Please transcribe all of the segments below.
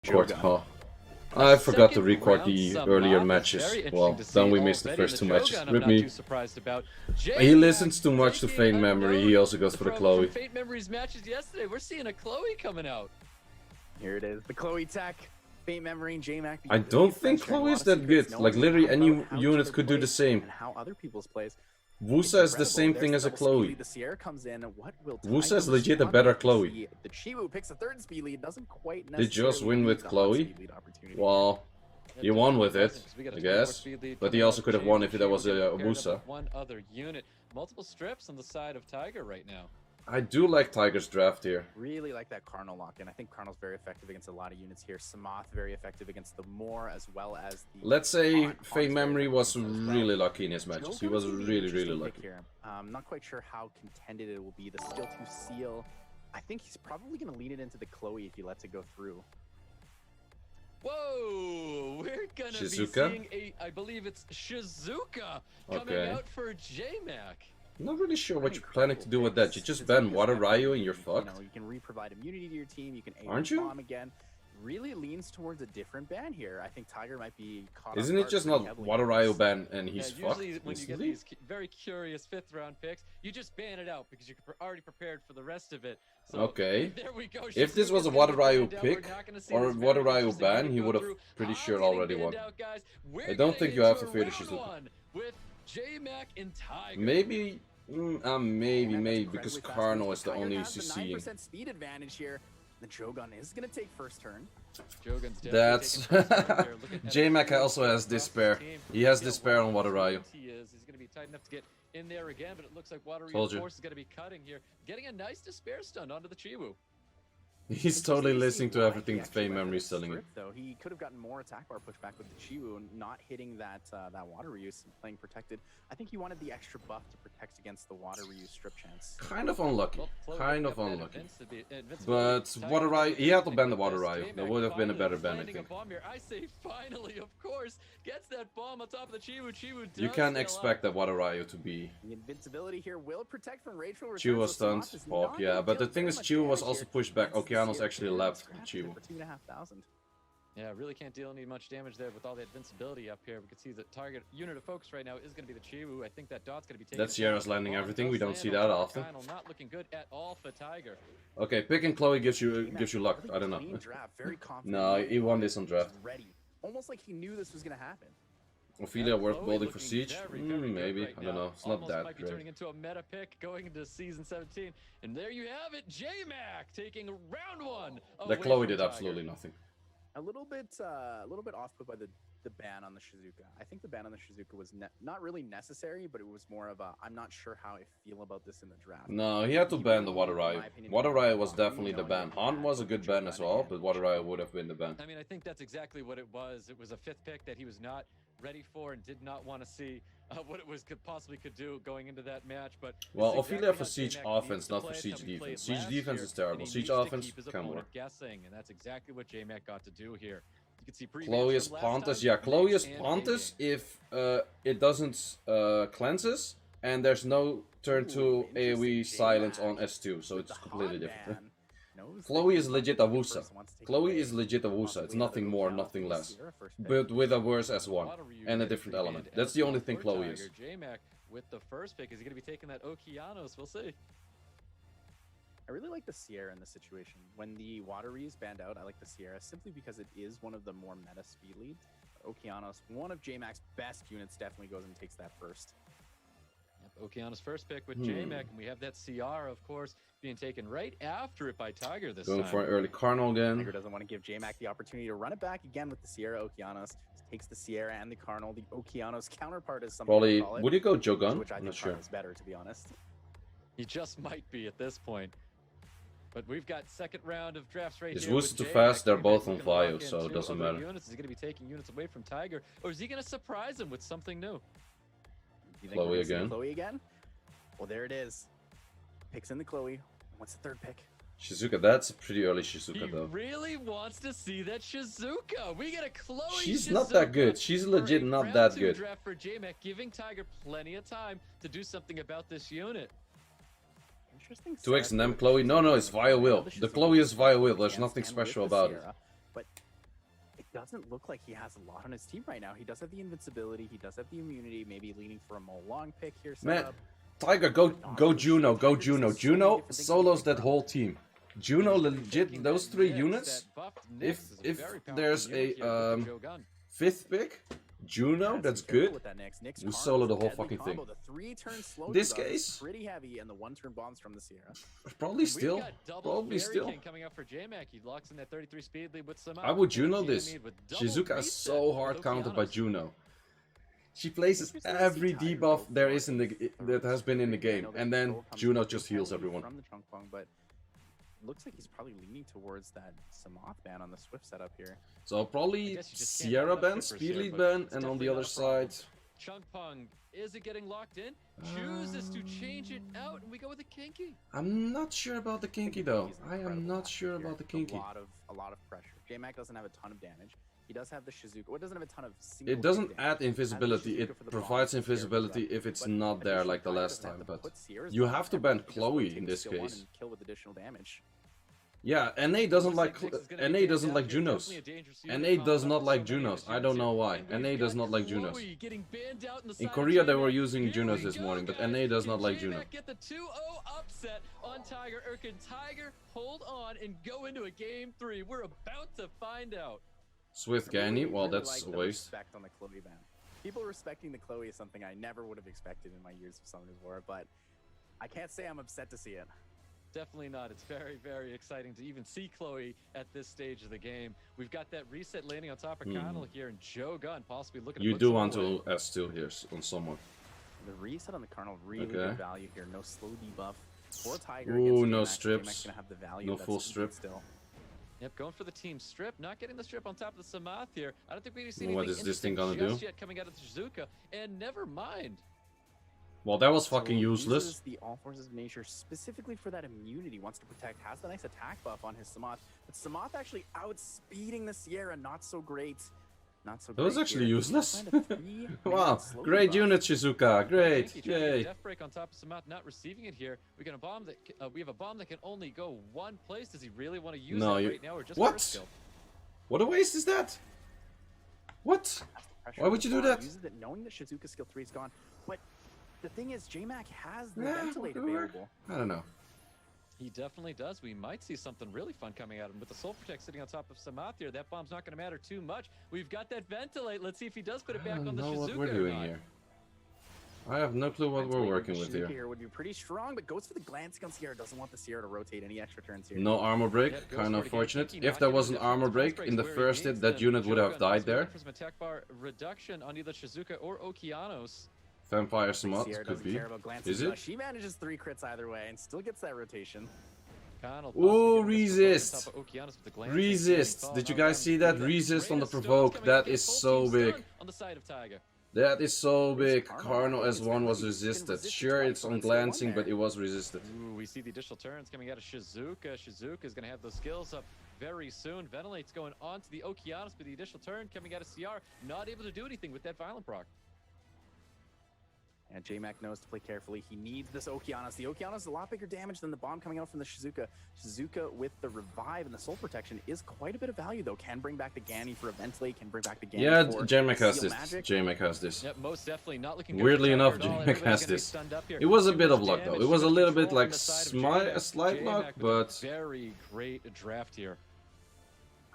Record, huh? I forgot to record the earlier matches. Well, then we missed the first two matches. Rip me. He listens too much to Faint Memory. He also goes for the Chloe. Faint Memory's matches yesterday. We're seeing a Chloe coming out. Here it is, the Chloe tech. Faint Memory and J-Mack. I don't think Chloe is that good. Like literally any unit could do the same. How other people's plays. Wusa is the same thing as a Chloe. The Sierra comes in. What will Wusa is legit a better Chloe. The Chiwu picks a third speed lead. Doesn't quite. Did Joss win with Chloe? Well, he won with it, I guess. But he also could have won if there was a Wusa. One other unit. Multiple strips on the side of Tiger right now. I do like Tiger's draft here. Really like that Carnal lock-in. I think Carnal's very effective against a lot of units here. Samoth very effective against the Moor as well as the... Let's say Faint Memory was really lucky in his matches. He was really lucky. Here. Not quite sure how contended it will be. The skill 2 seal. I think he's probably going to lean it into the Chloe if he lets it go through. Whoa! We're going to be seeing a... I believe it's Shizuka coming out for J-Mack. I'm not really sure what you're planning to do with that. You just ban Water Ryu and you're fucked. You can re-provide immunity to your team. You can Aren't you? bomb again. Really leans towards a different ban here. I think Tiger might be caught. Isn't it just not Water Ryu ban and he's fucked? Usually when you get these very curious 5th round picks, you just ban it out because you're already prepared for the rest of it. So, okay. There we go. If this was a Water Ryu pick or a Water Ryu ban, he would have pretty sure already won. I don't think you have to fear the Shizuka. J-Mack and Tiger. Maybe, maybe, because Carnal is the only CC. 9% speed advantage here. The Jogun is going to take first turn. That's... J-Mack also has Despair. He has Despair on Water Ryu. He's going to be tight enough to get in there again, but it looks like Water Ryu Force is going to be cutting here. Getting a nice Despair stun onto the Chiwu. He's totally listening to everything that Faint Memory is telling him. Though he could have gotten more attack bar pushback with the Chiwu and not hitting that Water Ryu, playing protected. I think he wanted the extra buff to protect against the Water Ryu strip chance. Kind of unlucky. Kind of unlucky. But Water Ryu, he had to ban the Water Ryu. That would have been a better ban, I think. I say finally, of course, gets that bomb on top of the Chiwu. You can expect that Water Ryu to be. The invincibility here will protect from Rachel. Chiwu was stunned. Fuck yeah, but the thing is, Chiwu was also pushed back. Okeanos actually left Chiwu. For 2,500. Yeah, really can't deal any much damage there with all the invincibility up here. We can see the target unit of focus right now is going to be the Chiwu. I think that Dot's going to be taking... That Sierra's landing everything. We don't see that often. Not looking good at all for Tiger. Okay, picking Chloe gives you luck. I don't know. No, he won this on draft. Almost like he knew this was going to happen. Ophelia worth building for Siege? Maybe. I don't know. It's not that might be turning into a meta pick going into season 17. And there you have it, J-Mack taking round 1. That Chloe did absolutely nothing. A little bit off put by the ban on the Shizuka. I think the ban on the Shizuka was not really necessary, but it was more of a I'm not sure how I feel about this in the draft. No, he had to ban the Water Ryu. Water Ryu was definitely the ban. Han was a good ban as well, but Water Ryu would have been the ban. I mean, I think that's exactly what it was. It was a 5th pick that he was not ready for and did not want to see what it was possibly could do going into that match. But well, Ophelia for Siege offense, not for Siege defense. Siege defense is terrible. Siege offense can work. Guessing, and that's exactly what J-Mack got to do here. You can see Chloe is Pontus. Yeah, Chloe is Pontus if it doesn't cleanses and there's no turn 2 AoE silence on S2, so it's completely different. Chloe is legit a Wusa. Chloe is legit a Wusa. It's nothing more, nothing less. But with a worse S1 and a different element. That's the only thing Chloe is. J-Mack with the first pick. Is he going to be taking that Okeanos? We'll see. I really like the Sierra in this situation. When the Water Ryu is banned out, I like the Sierra simply because it is one of the more meta speed leads. Okeanos, one of J-Mack's best units, definitely goes and takes that first. Okeanos first pick with J-Mack, and we have that CR, of course, being taken right after it by Tiger this time. Going for an early Carnal again. Tiger doesn't want to give J-Mack the opportunity to run it back again with the Sierra Okeanos. Takes the Sierra and the Carnal. The Okeanos counterpart is something probably, would you go Jogun? Which I think is better, to be honest. He just might be at this point. But we've got second round of drafts right here. Is Wusa too fast? They're both on Vio, so it doesn't matter. Is he going to be taking units away from Tiger, or is he going to surprise him with something new? Chloe again. Chloe again? Well, there it is. Picks in the Chloe. What's the third pick? Shizuka. That's a pretty early Shizuka, though. He really wants to see that Shizuka. We get a Chloe. She's not that good. She's legit not that good. Draft for J-Mack, giving Tiger plenty of time to do something about this unit. Interesting. 2x and then Chloe. No, it's Vio Will. The Chloe is Vio Will. There's nothing special about it. But doesn't look like he has a lot on his team right now. He does have the invincibility, he does have the immunity, maybe leaning for a more long pick here. Man, Tiger, go Juno, go Juno. Juno solos that whole team. Juno legit, those 3 units, if there's a 5th pick, Juno, that's good. You solo the whole fucking thing. This case, pretty heavy, and the 1-turn bombs from the Sierra. Probably still. Probably still. Coming up for J-Mack. He locks in that 33 speed lead with some. I would Juno this. Shizuka is so hard countered by Juno. She places every debuff there is in the that has been in the game, and then Juno just heals everyone. From the Chunk Pong, but looks like he's probably leaning towards that Samoth ban on the Swift setup here. So probably Sierra ban, speed lead ban, and on the other side. Chunk Pong, is it getting locked in? Chooses to change it out, and we go with a Kinky. I'm not sure about the Kinky though. I am not sure about the Kinky. A lot of pressure. J-Mack doesn't have a ton of damage. He does have the Shizuka. Well, it doesn't have a ton of It doesn't add invisibility. It provides invisibility if it's not there like the last time. But you have to ban Chloe in this case. Kill with additional damage. Yeah, NA doesn't like Junos. NA does not like Junos. I don't know why. NA does not like Junos. In Korea they were using Junos this morning, but NA does not like Juno. Get the 2-0 upset on Tiger. Or can Tiger hold on and go into a game 3? We're about to find out. Swift Gani, well that's a waste. On the Chloe ban. People respecting the Chloe is something I never would have expected in my years of Summoners War, but I can't say I'm upset to see it. Definitely not. It's very, very exciting to even see Chloe at this stage of the game. We've got that reset landing on top of Connell here, and Joe Gunn possibly looking to You do want to S2 here on someone. The reset on the Cardinal, really good value here. No slow debuff for Tiger. Ooh, no strips. No full strip. Still. Yep, going for the team strip, not getting the strip on top of the Samoth here. I don't think we've seen anything what is this thing gonna do? Yet coming out of the Shizuka, and never mind. Well, that was fucking useless. Uses the all forces of nature specifically for that immunity. Wants to protect. Has the nice attack buff on his Samoth, but Samoth actually outspeeding the Sierra. Not so great. Not so. That was actually here. useless. Wow, great unit, Shizuka. Great, yay. Death break on top of Samoth, not receiving it here. We got a bomb that we have a bomb that can only go one place. Does he really want to use it right now, or just what? What a waste is that? What? Why would you do that? Uses it knowing that Shizuka skill 3 is gone, but the thing is, J-Mack has the ventilate available. I don't know. He definitely does. We might see something really fun coming at him with the Soul Protect sitting on top of Samoth here. That bomb's not going to matter too much. We've got that ventilate. Let's see if he does put it back on the Shizuka. I don't know what we're doing here. I have no clue what we're working with here. Here would be pretty strong, but goes for the glancing on Sierra. Doesn't want the Sierra to rotate any extra turns here. No armor break, kind of unfortunate. If there was an armor break in the first hit, that unit would have died there. Attack bar reduction on either Shizuka or Okeanos. Vampire Samoth could be. Is it? She manages 3 crits either way and still gets that rotation. Ooh, resist! Resist! Did you guys see that? Resist on the provoke. That is so big. On the side of Tiger. That is so big. Cardinal S1 was resisted. Sure, it's on glancing, but it was resisted. Ooh, we see the additional turns coming out of Shizuka. Shizuka is going to have those skills up very soon. Ventilate's going on to the Okeanos, but the additional turn coming out of CR. Not able to do anything with that Violent proc. And J-Mack knows to play carefully. He needs this Okeanos. The Okeanos is a lot bigger damage than the bomb coming out from the Shizuka. Shizuka with the revive and the soul protection is quite a bit of value though. Can bring back the Gani for a ventilate, can bring back the Gani for J-Mack has this. J-Mack has this. Yep, most definitely not looking Weirdly enough, J-Mack has this. It was a bit of luck though. It was a little bit like a slight luck, but very great draft here.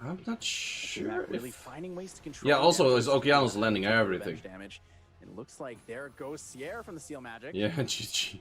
I'm not sure. Really finding ways to control. Yeah, also is Okeanos landing everything. Damage. It looks like there goes Sierra from the Seal Magic. Yeah, GG.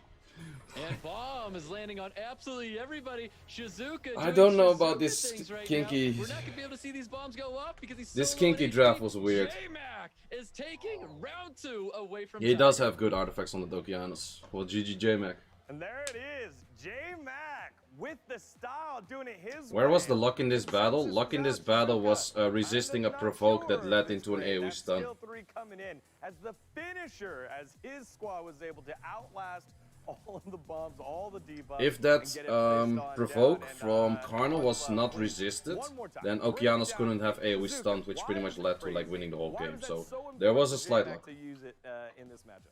And bomb is landing on absolutely everybody. Shizuka. I don't know about this right kinky. We're not gonna be able to see these bombs go up because he's this kinky draft was weird. J-Mack is taking round 2 away from. He does have good artifacts on the Okeanos. Well, GG J-Mack. And there it is, J-Mack with the style, doing it his way. Where was the luck in this battle? Luck in this battle was resisting a provoke that led into an AoE stun. Skill 3 coming in as the finisher, as his squad was able to outlast all of the bombs, all the debuffs. If that provoke from Cardinal was not resisted, then Okeanos couldn't have AoE stunned, which pretty much led to like winning the whole game. So there was a slight luck. To use it in this matchup.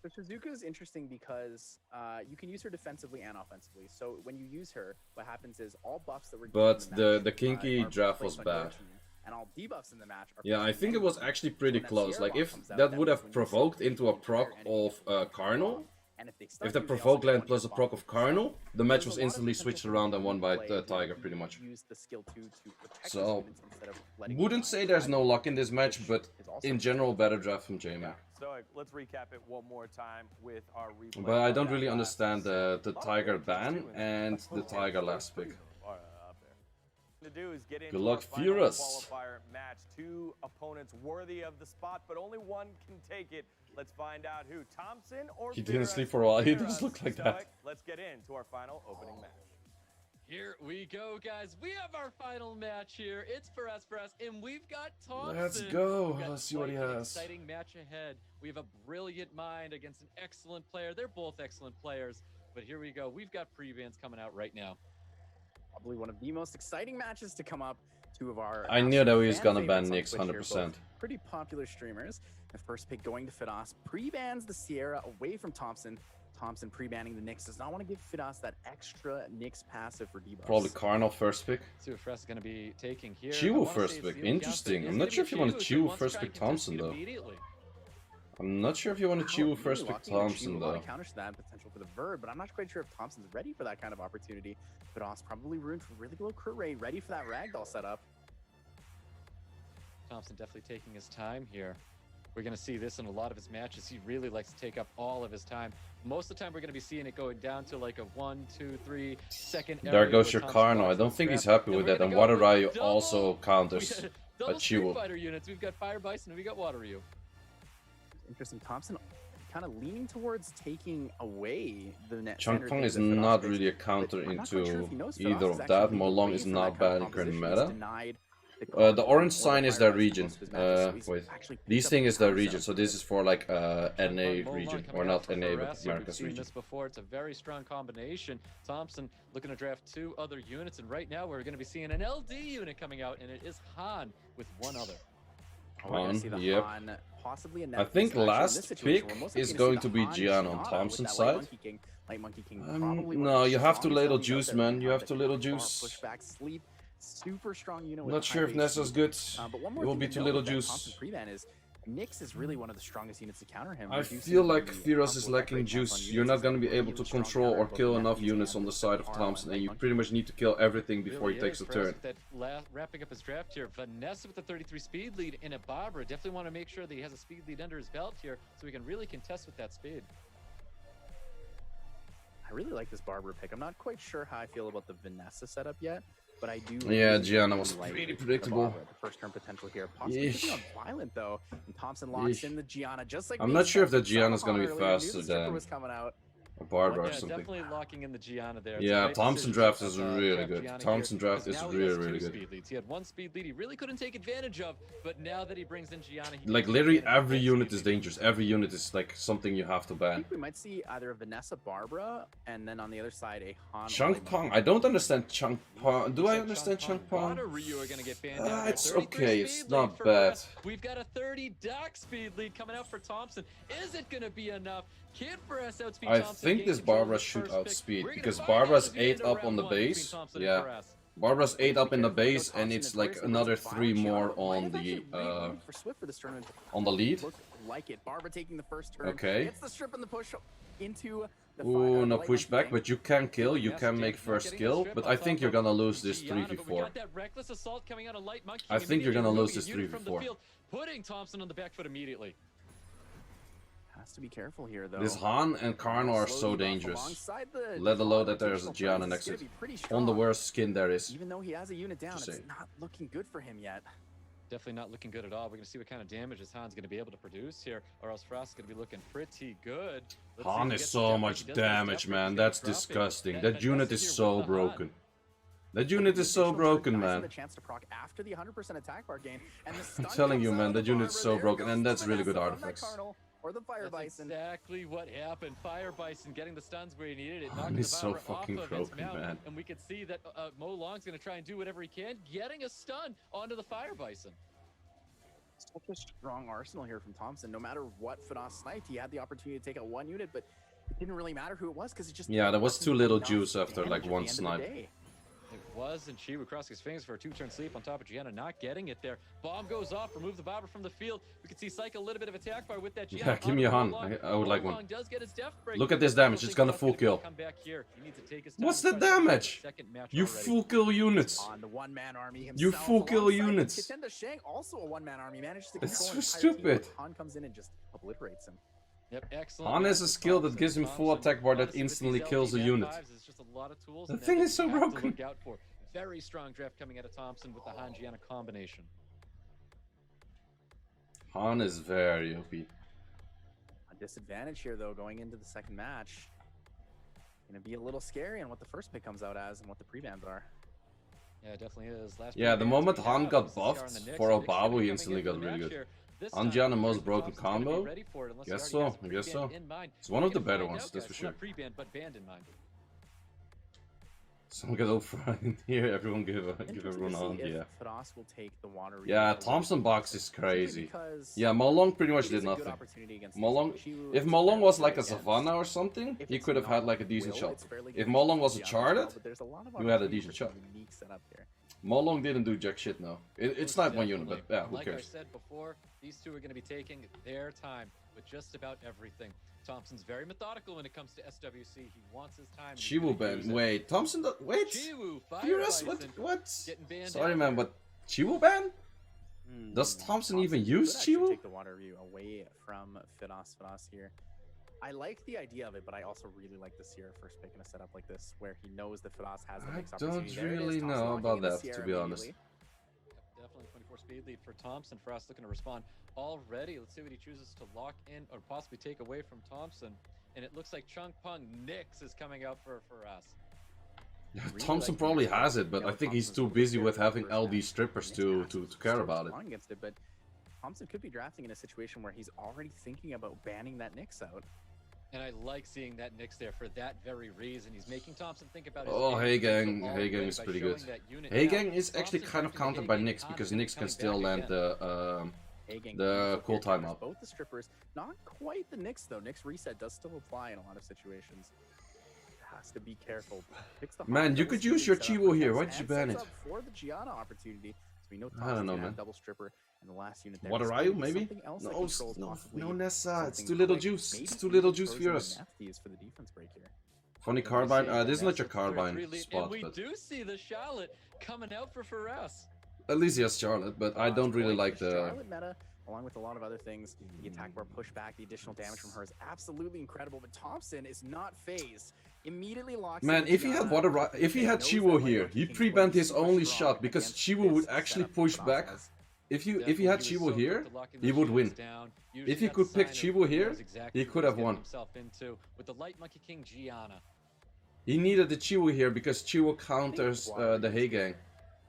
So Shizuka is interesting because you can use her defensively and offensively. So when you use her, what happens is all buffs that were. But the kinky draft was bad. and all debuffs in the match are Yeah, I think it was actually pretty close. Like, if that would have provoked into a proc of Carnal, if the provoke land plus a proc of Carnal, the match was instantly switched around and won by Tiger, pretty much. So, wouldn't say there's no luck in this match, but in general, better draft from J-Mack. So let's recap it one more time with our replay. But I don't really understand the Tiger ban and the Tiger last pick. To do is get into Good luck, our final Firas. qualifier match. Two opponents worthy of the spot, but only one can take it. Let's find out who, Thompson or He didn't Firas? sleep for a while. He Firas, does look like Stoic. that. Let's get into our final opening match. Here we go, guys. We have our final match here. It's FirasFiras, and we've got Thompson. Let's go. We've got Let's see what he quite an has. exciting match ahead. We have a brilliant mind against an excellent player. They're both excellent players. But here we go. We've got pre-bans coming out right now. Probably one of the most exciting matches to come up. Two of our I knew that he was fan gonna ban favorites on Nyx, Twitch here, 100%. both pretty popular streamers. The first pick going to Firas, pre-bans the Sierra away from Thompson. Thompson pre-banning the Nyx, does not want to give Firas that extra Nyx passive for debuffs. Probably Carnal first pick. See what Firas is going to be taking here. Chiwu first pick. Interesting. I'm not sure if you want to Chiwu first pick Thompson, though. I'm not sure if you want to Chiwu first pick Thompson, though. Counters that potential for the Verb, but I'm not quite sure if Thompson's ready for that kind of opportunity. Firas probably ruined for really low crit rate, ready for that ragdoll setup. Thompson definitely taking his time here. We're going to see this in a lot of his matches. He really likes to take up all of his time. Most of the time, we're going to be seeing it going down to like a 1, 2, 3 second. There goes your Carno. I don't think he's happy with that. And Water Ryu also counters a Chiwu. Fighter units. We've got Fire Bison and we got Water Ryu. Interesting. Thompson kind of leaning towards taking away the net. Changpong is not really a counter into either of that. Molong is not bad in current meta. The orange sign is their region. Wait, these thing is their region, so this is for like NA region, or not NA, but America's region. This before, it's a very strong combination. Thompson looking to draft 2 other units, and right now we're going to be seeing an LD unit coming out, and it is Han with one other. Han, yep. I think last pick is going to be Gian on Thompson's side. No, you have to little juice, man. You have to little juice. Super strong unit. Not sure if Nessa's good. It will be too little juice. Nyx is really one of the strongest units to counter him. I feel like Firas is lacking juice. You're not going to be able to control or kill enough units on the side of Thompson, and you pretty much need to kill everything before he takes a turn. Wrapping up his draft here, Vanessa with the 33 speed lead in a Barbara. Definitely want to make sure that he has a speed lead under his belt here, so he can really contest with that speed. I really like this Barbara pick. I'm not quite sure how I feel about the Vanessa setup yet. But I do. Yeah, Gianna was pretty predictable. The first turn potential here, possibly violent though. And Thompson locks in the Gianna just like. I'm not sure if the Gianna's gonna be faster than a Barbara or something. Definitely locking in the Gianna there. Yeah, Thompson draft is really good. Thompson draft is really good. He had 1 speed lead he really couldn't take advantage of, but now that he brings in Gianna, like literally every unit is dangerous. Every unit is like something you have to I ban. think we might see either a Vanessa Barbara and then on the other side a Han. Changpong, I don't understand Changpong. Do I understand Changpong? It's okay. It's not bad. We've got a 30 dock speed lead coming out for Thompson. Is it going to be enough? Can Firas outspeed I Thompson? think this Barbara should outspeed because Barbara's 8 up on the base. Yeah, Barbara's 8 up in the base, and it's like another 3 more on the lead. Like it, Barbara taking the first turn. Okay. Gets the strip and the push into the Ooh, no pushback, but you can kill. You can make first kill, but I think you're gonna lose this 3v4. I think you're gonna lose this 3v4. Putting Thompson on the back foot immediately. Has to be careful here, though. This Han and Carno are so dangerous. Let alone that there's a Gianna next to it. On the worst skin there is. Even though he has a unit down, it's not looking good for him yet. Definitely not looking good at all. We're going to see what kind of damage this Han's going to be able to produce here, or else Firas is going to be looking pretty good. Han is so much damage, man. That's disgusting. That unit is so broken. That unit is so broken, man. I'm telling you, man, that unit is so broken, and that's really good artifacts. Or the Fire Bison. Exactly what happened. Fire Bison getting the stuns where he needed it. Han is so fucking broken, man. And we can see that Mo Long's going to try and do whatever he can, getting a stun onto the Fire Bison. Such a strong arsenal here from Thompson. No matter what Firas sniped, he had the opportunity to take out 1 unit, but it didn't really matter who it was because it just... Yeah, there was too little juice after like 1 snipe. It was, and Chiwu crossing his fingers for a 2-turn sleep on top of Gianna, not getting it there. Bomb goes off, remove the Bobber from the field. We can see Psych a little bit of attack bar with that Gianna. Yeah, give me a Han. I would like one. Does get his death break. Look at this damage, it's gonna full kill. Come back here. He needs to take his time. What's the damage? You full kill units. On the one-man army himself, You full kill units. Kitenda Shang, also a one-man army, manages to It's control so an entire team, stupid. but Han comes in and just obliterates him. Yep, excellent. Han has a skill that gives him full attack bar that instantly kills a unit. The thing is so broken. Very strong draft coming out of Thompson with the Han Gianna combination. Han is very OP. A disadvantage here, though, going into the second match. Gonna be a little scary on what the first pick comes out as and what the pre-bans are. Yeah, it definitely is. Yeah, the moment Han got buffed for Obabu, he instantly got really good. Han Gianna most broken combo? Guess so, I guess so. It's one of the better ones, that's for sure. Someone get over in here, everyone give everyone on, yeah. Yeah, Thompson box is crazy. Yeah, Molong pretty much did nothing. Molong, if Molong was like a Savannah or something, he could have had like a decent shot. If Molong was a Charlotte, he had a decent shot. Molong didn't do jack shit now. It's not one unit, but yeah, who Like cares? I said before, these two are going to be taking their time with just about everything. Thompson's very methodical when it comes to SWC. He wants his time. Chiwu ban. Wait, Thompson. Wait. Chiwu, Firas? What? Sorry, man, but Chiwu ban? Does Thompson even use Chiwu? Take the water view away from FirasFiras here. I like the idea of it, but I also really like the Sierra first pick in a setup like this, where he knows that Firas has the mix opportunity. I don't really know about that, to be honest. Definitely 24 speed lead for Thompson. Firas looking to respond already. Let's see what he chooses to lock in or possibly take away from Thompson. And it looks like Chung Pung Nix is coming out for Firas. Yeah, Thompson probably has it, but I think he's too busy with having LD strippers to care about it. But Thompson could be drafting in a situation where he's already thinking about banning that Nix out. And I like seeing that Nix there for that very reason. He's making Thompson think about his Hey Gang is pretty good. Hey Gang is actually kind of countered by Nix because Nix can still land the cool timeout. Both the strippers, not quite the Nix though. Nix reset does still apply in a lot of situations. Has to be careful. Man, you could use your Chiwu here. Why did you ban it? For the Gianna opportunity. So we know I don't know, man. Double stripper and the last unit there. Waterayu, maybe? No, Nessa. It's too little juice. It's too little juice for us. For the defense break here. Funny carbine. This is not your carbine spot, and we but do see the Charlotte coming out for Firas. at least he has Charlotte. But I don't really like the Charlotte meta, along with a lot of other things. The attack bar pushback, the additional damage from her is absolutely incredible. But Thompson is not phased. Immediately locks. Man, if he had Chiwu here, he pre-banned his only shot because Chiwu would actually push back. If he had Chiwu here, he would win. If he could pick Chiwu here, he could have won. With the Light Monkey King Gianna. He needed the Chiwu here because Chiwu counters the Hey Gang.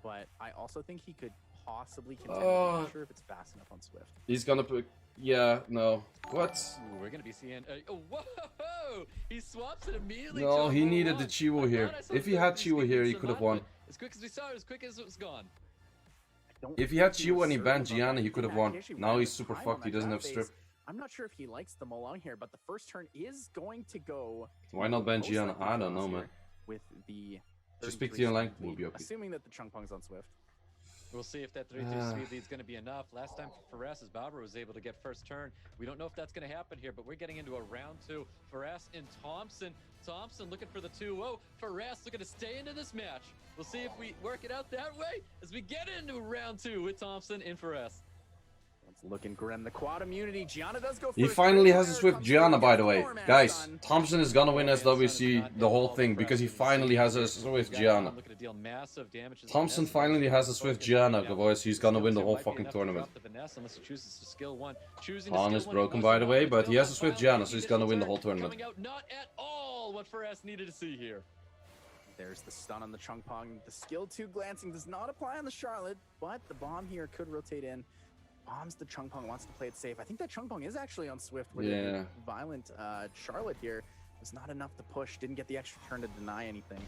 But I also think he could possibly contend. I'm not sure if it's fast enough on Swift. He's gonna put. Yeah, no. What? Ooh, we're gonna be seeing. Whoa! He swaps it immediately. No, he needed the Chiwu here. If he had Chiwu here, he could have won. As quick as we saw it, as quick as it was gone. If he had Chiwu and he banned Gianna, he could have won. Now he's super fucked. He doesn't have strip. I'm not sure if he likes the Molong here, but the first turn is going to go. Why not ban Gianna? I don't know, man. With the just pick Tia Lang, will be okay. Assuming that the Chung Pung's on Swift. We'll see if that 3-2 speed lead is going to be enough. Last time Firas' Barbara was able to get first turn. We don't know if that's going to happen here, but we're getting into a round 2. Firas and Thompson. Thompson looking for the 2-0. Firas looking to stay into this match. We'll see if we work it out that way as we get into round 2 with Thompson and Firas. It's looking grim. The quad immunity. Gianna does go first. He finally has a Swift Gianna, by the way. Guys, Thompson is gonna win SWC the whole thing because he finally has a Swift Gianna. Thompson finally has a Swift Gianna, boys. He's gonna win the whole fucking tournament. Han is broken, by the way, but he has a Swift Gianna, so he's gonna win the whole tournament. Not at all what Firas needed to see here. There's the stun on the Chung Pung. The skill 2 glancing does not apply on the Charlotte, but the bomb here could rotate in. Bombs the Chung Pung, wants to play it safe. I think that Chung Pung is actually on Swift with a violent Charlotte here. Was not enough to push, didn't get the extra turn to deny anything.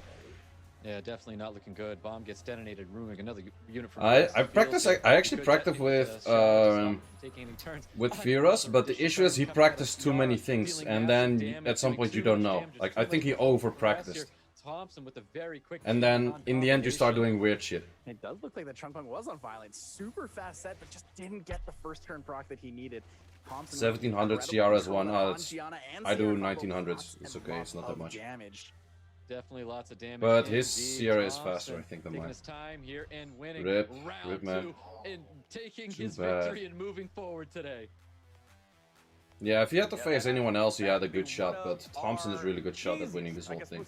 Yeah, definitely not looking good. Bomb gets detonated, ruining another unit from I actually practice with Firas, but the issue is he practiced too many things, and then at some point you don't know. Like, I think he over practiced. Thompson with a very quick. And then in the end you start doing weird shit. It does look like the Chunk Punk was on violent. Super fast set, but just didn't get the first turn proc that he needed. Thompson 1700 CRS one. I do 1900s. It's okay. It's not that much. Definitely lots of damage. But his Sierra is faster, I think, than mine. His time here and winning Rip round man. 2 and taking Too his bad. victory and moving forward today. Yeah, if he had to face anyone else, he had a good shot, but Thompson is really good shot at winning this whole thing.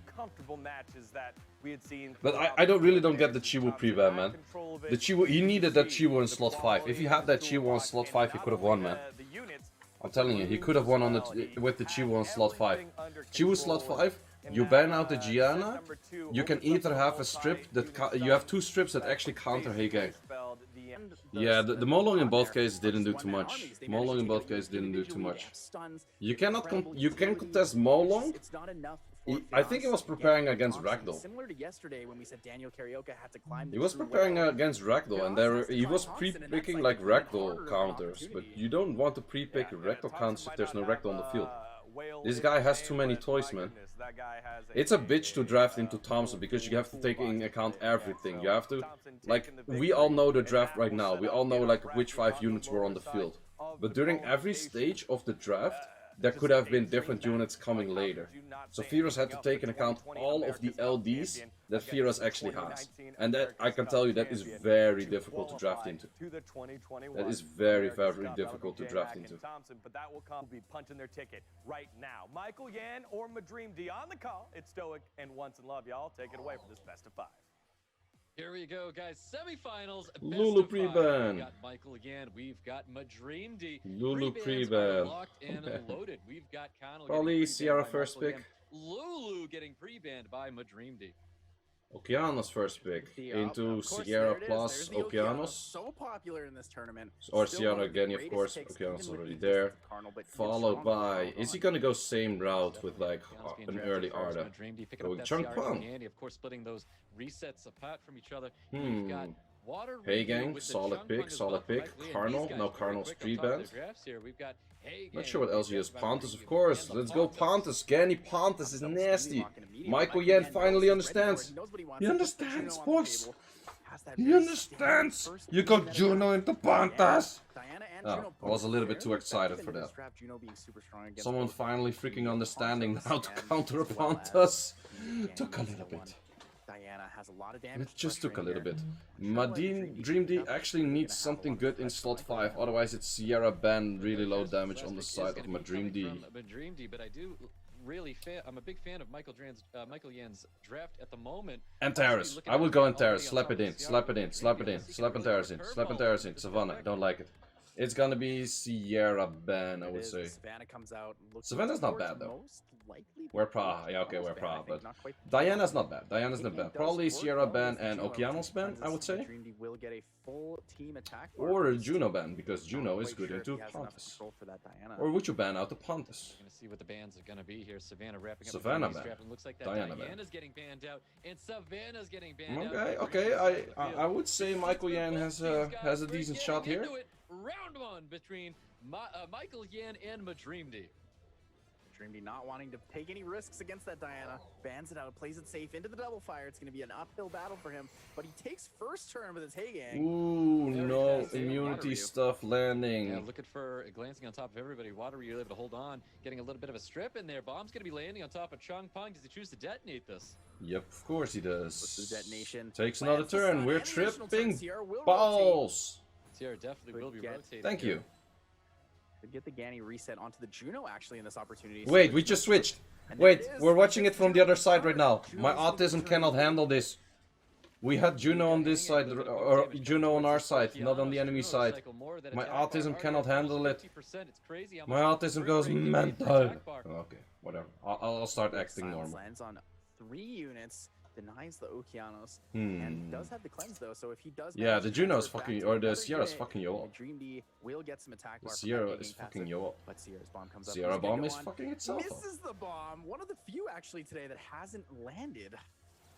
But I really don't get the Chiwu pre-ban, man. The Chiwu, he needed that Chiwu in slot 5. If he had that Chiwu on slot 5, he could have won, man. I'm telling you, he could have won on the with the Chiwu on slot 5. Chiwu slot 5, you ban out the Gianna, you can either have a strip that you have 2 strips that actually counter Hege. Yeah, the Molong in both cases didn't do too much. Molong in both cases didn't do too much. You cannot you can contest Molong. I think he was preparing against Ragdoll. He was preparing against Ragdoll, and he was pre-picking like Ragdoll counters, but you don't want to pre-pick Ragdoll counters if there's no Ragdoll on the field. This guy has too many toys, man. It's a bitch to draft into Thompson because you have to take in account everything. You have to, like, we all know the draft right now. We all know like which 5 units were on the field. But during every stage of the draft, there could have been different units coming later. So Firas had to take into account all of the LDs that Firas actually has. And that, I can tell you, that is very difficult to draft into. That is very, very difficult to draft into. But that will be punching their ticket right now. Michael Yan or Madrimd on the call. It's Stoic and Once in Love, y'all. Take it away for this best of 5. Here we go, guys. Semifinals. Lulu pre-ban. We've got Michael again. We've got Madrimd. Lulu pre-ban. Locked and loaded. We've got Connell. Probably Sierra first pick. Lulu getting pre-banned by Madrimd. Okeanos first pick into Sierra plus Okeanos. So popular in this tournament. Or Sierra again, of course. Okeanos already there. Followed by, is he gonna go same route with like an early Arda? Going Chunk Punk. Of course, splitting those resets apart from each other. We've got Water Hey gang, solid pick, solid pick. Carnal, now Carnal's pre-banned. Not sure what else he has. Pontus, of course. Let's go Pontus. Ganny Pontus is nasty. Michael Yan finally understands. He understands, boys. He understands. You got Juno into Pontus. Oh, I was a little bit too excited for that. Someone finally freaking understanding how to counter a Pontus. Took a little bit. Has a lot of damage. It just took a little bit. Madrimd actually needs something good in slot 5, otherwise it's Sierra ban really low damage on the side of Madrimd. But I do really I'm a big fan of Michael Yan's draft at the moment. And Terrace. I will go in Terrace. Slap it in, slap it in, slap it in, slap and Terrace in, slap and Terrace in. Savannah, I don't like it. It's gonna be Sierra ban, I would say. Savannah's not bad though. We're Praha, yeah, okay, we're Praha, but Diana's not bad. Diana's not bad. Probably Sierra ban and Okeanos ban, I would say. Or Juno ban, because Juno is good into Pontus. Or would you ban out the Pontus? Gonna see what the bans are gonna be here. Savannah wrapping up. Savannah ban. Looks like that Diana ban. Diana's getting banned out, and Savannah's getting banned out. Okay, okay. I would say Michael Yan has a decent shot here. Round 1 between Michael Yan and Madrimd. Madrimd not wanting to take any risks against that Diana. Bans it out, plays it safe into the double fire. It's going to be an uphill battle for him, but he takes first turn with his Hey Gang. Ooh, no immunity stuff landing. Yeah, looking for glancing on top of everybody. Water, you're able to hold on, getting a little bit of a strip in there. Bomb's going to be landing on top of Chong Pong. Does he choose to detonate this? Yep, of course he does. The detonation Takes another turn. We're tripping balls. Sierra definitely will be rotating. Thank you. Could get the Ganny reset onto the Juno actually in this opportunity. Wait, we just switched. Wait, we're watching it from the other side right now. My autism cannot handle this. We had Juno on this side, or Juno on our side, not on the enemy side. My autism cannot handle it. My autism goes mental. Okay, whatever. I'll start acting normal. Lands on 3 units. Denies the Okeanos and does have the cleanse though, so if he does, yeah, the Juno's fucking, or the Sierra's fucking yo up. Madrimd will get some attack. The Sierra is fucking yo up. But Sierra's bomb comes up. Sierra bomb is fucking itself up. Misses the bomb. One of the few actually today that hasn't landed.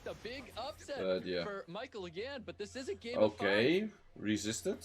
expect a big upset Yeah. for Michael again, but this is a game of fun. Okay, resisted.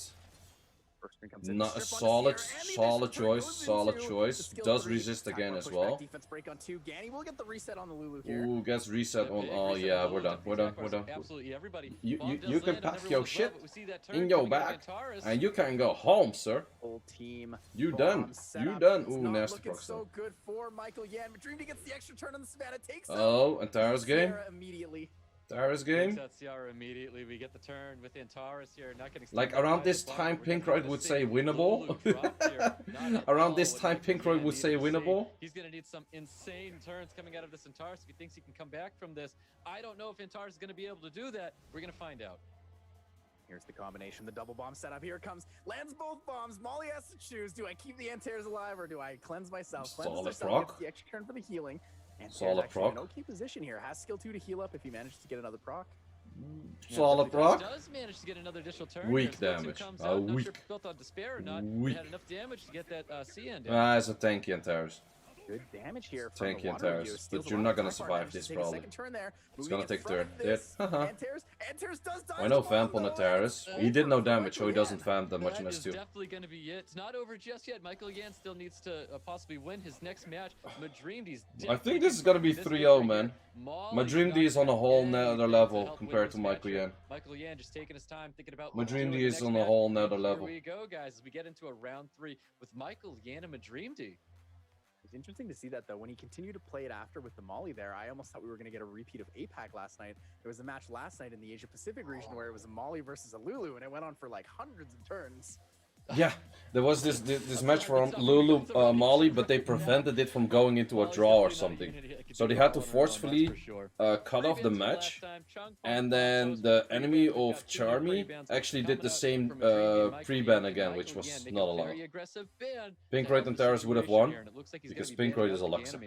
First string comes in. Not a Strip on the solid Sierra, and the solid initial choice. turn goes into the skill Does three. resist again Backdoor as pushback, well. Defense break on 2. Ganny will get the reset on the Lulu here. Ooh, gets reset on. Big Oh reset yeah, on we're done. Lulu. We're done. Absolutely everybody. You Bomb does can land on pack everyone your as well, shit but we see that turn in your coming out bag, of Antares. and you can go home, sir. Full team. You bomb done. set You up. done. It's Ooh, not nasty looking proc so good for Michael Yan. Madrimd gets the extra turn on the Savannah. Takes out Oh, Antares game. Sierra immediately. Antares Takes game. out Ciara immediately. We get the turn with Antares here. Not getting Like stunned around by this the bomb, time, but we're Pinkroyd definitely would gonna say see winnable. Lulu drop here. Not at Around all this what time, Michael Pinkroyd Yan would say needed to see. winnable. He's going to need some insane turns coming out of this Antares if he thinks he can come back from this. I don't know if Antares is going to be able to do that. We're going to find out. Here's the combination, the double bomb setup. Here it comes. Lands both bombs. Molly has to choose. Do I keep the Antares alive or do I cleanse myself? Solid Cleanses herself, proc. gets the extra turn for the healing. Antares Solid actually proc. in an okay position here. Has skill 2 to heal up if he manages to get another proc. Solid proc. Does manage to get another additional turn. Weak here. Skill 2 damage. comes Oh, out. Not sure weak. if it's built on despair or not. Weak. It had enough damage to get that CN down. Ah, it's a tanky Antares. Good damage here from Tanky the water Antares, review. but Steals a you're lot not of gonna time bar, survive manages this to take a probably. second turn there. It's Moving gonna in take front turn. of Dead. this. Haha. Antares does die. I know vamp on Antares. He did no damage, so he doesn't vamp that much in That is S2. definitely going to be it. It's not over just yet. Michael Yan still needs to possibly win his next match. Madrimd is I think this is gonna be 3-0, man. Madrimd is on a whole nother level compared to Michael Yan. Michael Yan just taking his time, thinking about Madrimd doing the is next on a match. whole nother Here level. we go, guys, as we get into a round 3 with Michael Yan and Madrimd. It's interesting to see that though. When he continued to play it after with the Molly there, I almost thought we were going to get a repeat of APAC last night. There was a match last night in the Asia Pacific region where it was a Molly versus a Lulu, and it went on for like hundreds of turns. Yeah, there was this match from Lulu Molly, but they prevented it from going into a draw or something. So they had to forcefully cut off the match, and then the enemy of Charmy actually did the same pre-ban again, which was not allowed. Pinkroyd and Terrace would have won, because Pinkroyd is a Luxor.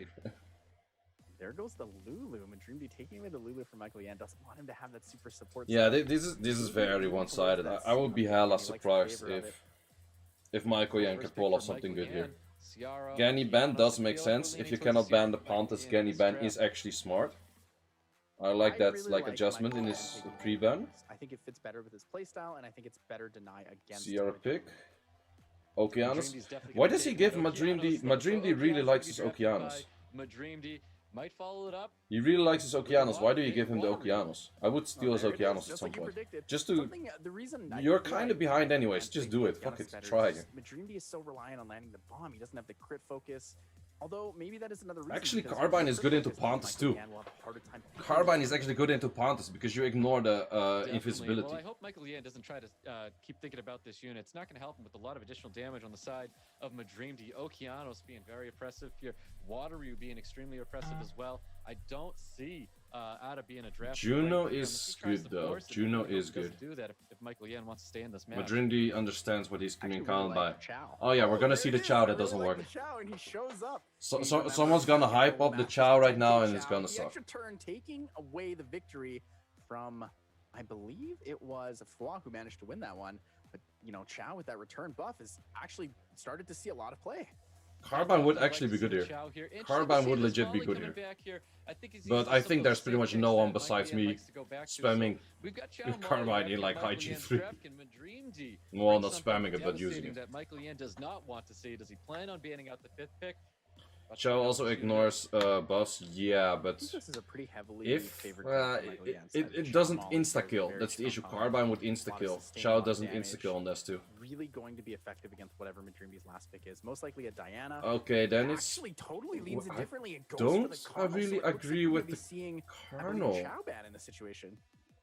There goes the Lulu. Madrimd taking away the Lulu from Michael Yan. Doesn't want him to have that super support. Yeah, this is very one-sided. I would be hella surprised if Michael Yan can pull off something good here. Ganny ban does make sense. If you cannot ban the Panthers, Ganny ban is actually smart. I like that adjustment in his pre-ban. I think it fits better with his playstyle, and I think it's better deny against Sierra him. pick. Okeanos. Why does he give Madrimd? Madrimd really likes his Okeanos. Madrimd might follow it up. He really likes his Okeanos. Why do you give him the Okeanos? I would steal his Okeanos at some point. Just to... You're kind of behind anyways. Just do it. Fuck it. Try again. Madrimd is so reliant on landing the bomb. He doesn't have the crit focus. Although, maybe that is another reason. Actually, Carbine is good into Panthers too. Carbine is actually good into Panthers because you ignore the invisibility. Well, I hope Michael Yan doesn't try to keep thinking about this unit. It's not going to help him with a lot of additional damage on the side of Madrimd. Okeanos being very oppressive here. Wateroo being extremely oppressive as well. I don't see Ada being a draft. Juno is good though. Juno is good. Do that if Michael Yan wants to stay in this match. Madrimd understands what he's being counted by. Oh yeah, we're gonna see the Chow that doesn't work. So someone's gonna hype up the Chow right now and it's gonna suck. Extra turn taking away the victory from, I believe it was Fwa who managed to win that one. But you know, Chow with that return buff has actually started to see a lot of play. Carbine would actually be good here. Carbine would legit be good here. But I think there's pretty much no one besides me spamming Carbine in like IG3. Well, not spamming it, but using it. That Michael Yan does not want to see. Does he plan on banning out the 5th pick? Chow also ignores buffs, yeah, but This is a pretty heavily if favored it doesn't insta-kill, that's the issue. Carbine would insta-kill. Chow doesn't insta-kill on this too. Really going to be effective against whatever Madrimd's last pick is. Most likely a Diana. Okay, then it's... Actually totally leans it differently. It goes Don't for the I really agree with the Carnal. Chow ban in this situation.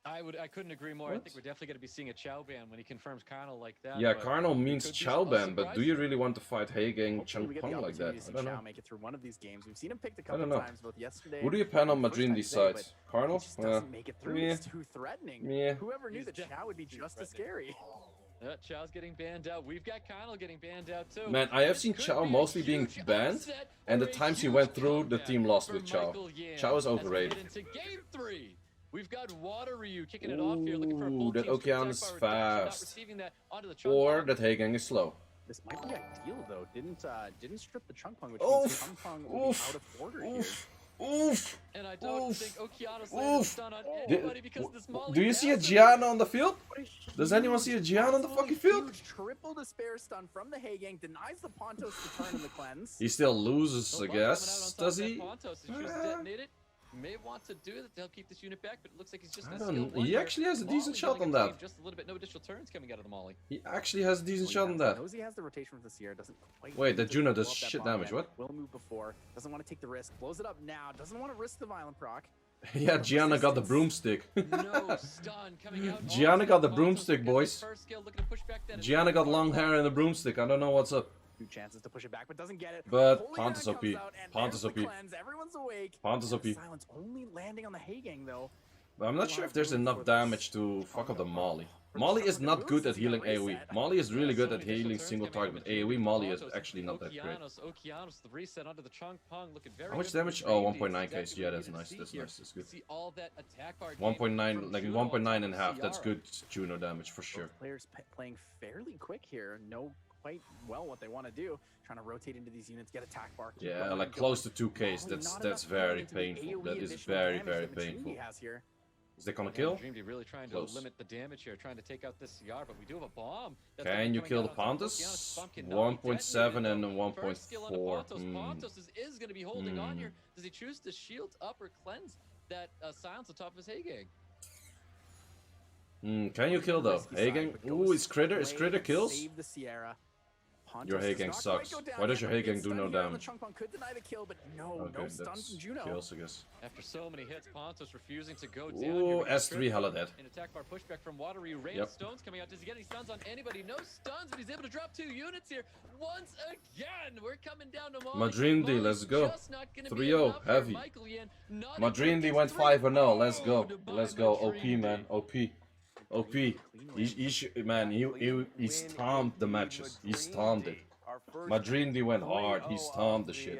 I couldn't agree more. What? I think we're definitely going to be seeing a Chow ban when he confirms Carnal like that. Yeah, but Carnal means could be Chow ban, a but do surprise. you really want to fight Hagang Hopefully we get the Changpong like that? opportunity to see I don't Chow know. make it through one of these games. We've seen him picked a I couple don't know. times both yesterday. Who do you pan on and the first time Madrimd's today, side? but Carnal? he just doesn't make it through. Meh. It's too threatening. Meh. Whoever knew He's that Chow would be just as scary. Chow's getting banned out. We've got Carnal getting banned out too. Man, I have This seen could Chow be a mostly being huge banned, upset and the or a times he huge went through, the comeback team lost for with Chow. Michael Yan Chow is as we overrated. get into game 3. We've got Wateroo kicking it off here, looking for a Ooh, full that team Okeanos is attack by redemption, not fast. receiving that onto the chunk Or bomb. that Hagang is slow. This might be ideal though. Didn't strip the chunk pong, which means chunk pong will be out of order here. Oof! And I don't think Okeanos landed a stun on anybody because this Molly Do you see a has it. Gianna on the field? What a Does anyone see a Gian on the fucking field? Huge triple despair stun from the Hagang, denies the Pontos the turn in the cleanse. He still loses, I Coming out on guess. top Does of that he? Pontos, he chooses to detonate it. May want to do that. They'll keep this unit back, but it looks like he's just I gonna don't. steal one He here. actually has a decent Molly shot getting on saved that. Just a little bit. No additional turns coming out of the Molly. He actually has a decent shot on that. Knows he has the rotation from the Sierra, doesn't quite Wait, need that to Juno blow does up that shit bottom damage, end. what? Will move before, doesn't want to take the risk, blows it up now, doesn't want to risk the violent proc. Yeah, Gianna got the broomstick. No stun coming out. Gianna got the broomstick, Got that boys. first skill, looking to push back that Gianna got long attack. hair and a broomstick. I don't know what's up. Two chances to push it back, but doesn't get it. But Holy Pontus Man OP. comes out, and Pontus there's the OP. cleanse. Everyone's awake. Pontus OP. Silence only landing on the Hagang though. But I'm not sure if there's enough damage to fuck up the Molly. Molly is not good at healing AoE. Molly is really good at healing single target, but AoE Molly is actually not that great. Okeanos, the reset onto the Chung Pong, looking very How much good damage? for Oh, Madrimd. 1.9 Exactly case. Yeah, what that's you nice. see That's here. nice. That's good. See all that attack bar 1.9, from like Juno 1.9 on and a top half. of That's Ciara. good Juno damage for sure. Both players playing fairly quick here, know quite well what they want to do. Trying to rotate into these units, get attack bar. keep Yeah, going like and close going. to 2Ks. Molly, That's not that's enough going very into the painful. AoE That is additional very damage very that Madrimd painful. has here. Is they gonna Yeah, kill? Madrimd really trying Close. to limit the damage here, trying to take out this CR, but we do have a bomb. That's Can you coming kill out the on top. Pontus? Okeanos' bomb cannot be 1.7 detonated, and though. a First skill onto 1.4. Pontus. Pontus is going to be holding on here. Does he choose to shield up or cleanse that silence on top of his Hagang? Can you kill though? Risky side, Hagang? but Ooh, goes is Critter straight, kills? save the Sierra. Pontus Your does Hagang not quite sucks. go down Why does yet, your but Hagang it's do stunned no here on the damage? Chung Pong. Could deny the kill, but no Okay, stun that's from Juno. kills, I guess. After so many hits, Pontus refusing to go down. Ooh, S3 hella dead. An attack bar pushback from Watery. Rain Yep. stones coming out. Does he get any stuns on anybody? No stuns, but he's able to drop 2 units here. Once again, we're coming down to Molly. Madrimd, Molly's let's go. just not gonna be 3-0, enough for heavy. Michael Yen. Not Madrimd against went 5-0. Let's go. gold by Let's go. OP Madrimd. man. OP. OP. He stomped the matches. He stomped it. Madrimd went hard. He stomped the shit.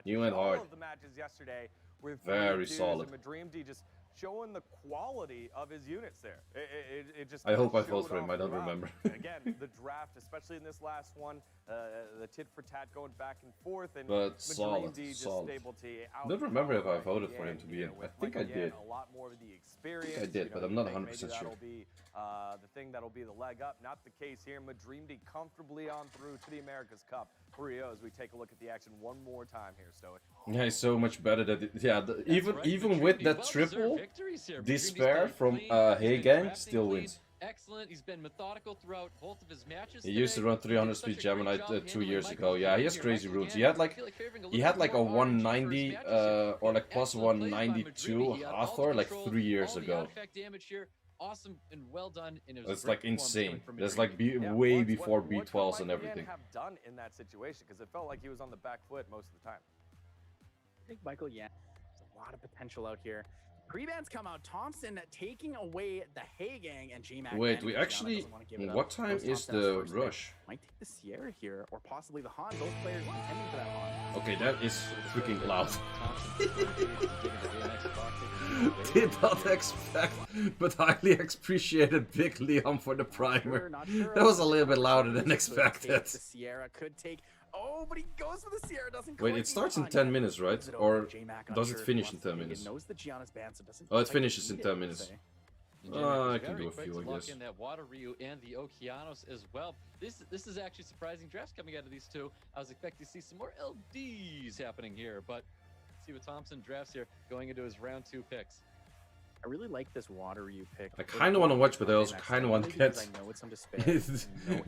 He went hard. All of the matches yesterday were Very 3-2s, solid. and Madrimd just showing the quality of his units there. It just I hope I showed vote for him. off I don't throughout. remember. Again, the draft, especially in this last one, the tit for tat going back and forth, and But Madrimd solid, just solid. able to I don't remember if I voted for him to be in. I think I did. A lot more of the experience. I did, you but know, I'm not you think 100% maybe sure. that'll be the thing that'll be the leg up. Not the case here. Madrimd comfortably on through to the America's Cup. 3-0 as we take a look at the action one more time here, Stoic. Yeah, he's so much better than even with Madrimd, that well-deserved triple victories here. Madrimd's despair playing from clean, he's been Hagang, drafting still clean. wins. Excellent. He's been methodical throughout both of his matches. He used to today. run 300 Did such speed a Gemini great job 2 handling years Michael ago. Yeah, he Yen has here. crazy Michael runes. Yen, He had I like feel favoring a he little had bit like a more RNG for his 190 matches here. or like plus Excellent plays by 192 Madrimd. He had all the Hathor like control, 3 years all the ago. artifact damage here. Awesome and well done. And it was That's great like performance coming insane. from That's Madrimd. like Yeah, way what- before what could B12s and Michael Yen everything. have done in that situation? Because it felt like he was on the back foot most of the time. I think Michael Yen has a lot of potential out here. Pre-bans come out. Thompson taking away the Hagang and J-Mack. Wait, we actually. What time is the rush? Might take the Sierra here, or possibly the Han. Both players contending for that Han. Okay, that is freaking loud. Thompson. Did not expect, but highly appreciated Big Leon for the primer. Not sure That was a about little bit the louder than could expected. take The Sierra could take. Oh, but he goes for the Sierra. Doesn't. Wait, quite it starts in beat 10 Han minutes, yet. right? Moves it over Or to J-Mack, does unsure it if finish he in wants to 10 take it. minutes? Knows that Gianna's ban, so doesn't Oh, it quite finishes in need 10 it, per minutes. se. And I J-Mack is can very do a quick few, to I lock guess. in that Water Ryu and the Okeanos as well. This is actually surprising drafts coming out of these two. I was expecting to see some more LDs happening here, but let's see what Thompson drafts here going into his round 2 picks. I really like this Water Ryu pick. I kinda wanna watch, but I also kinda want to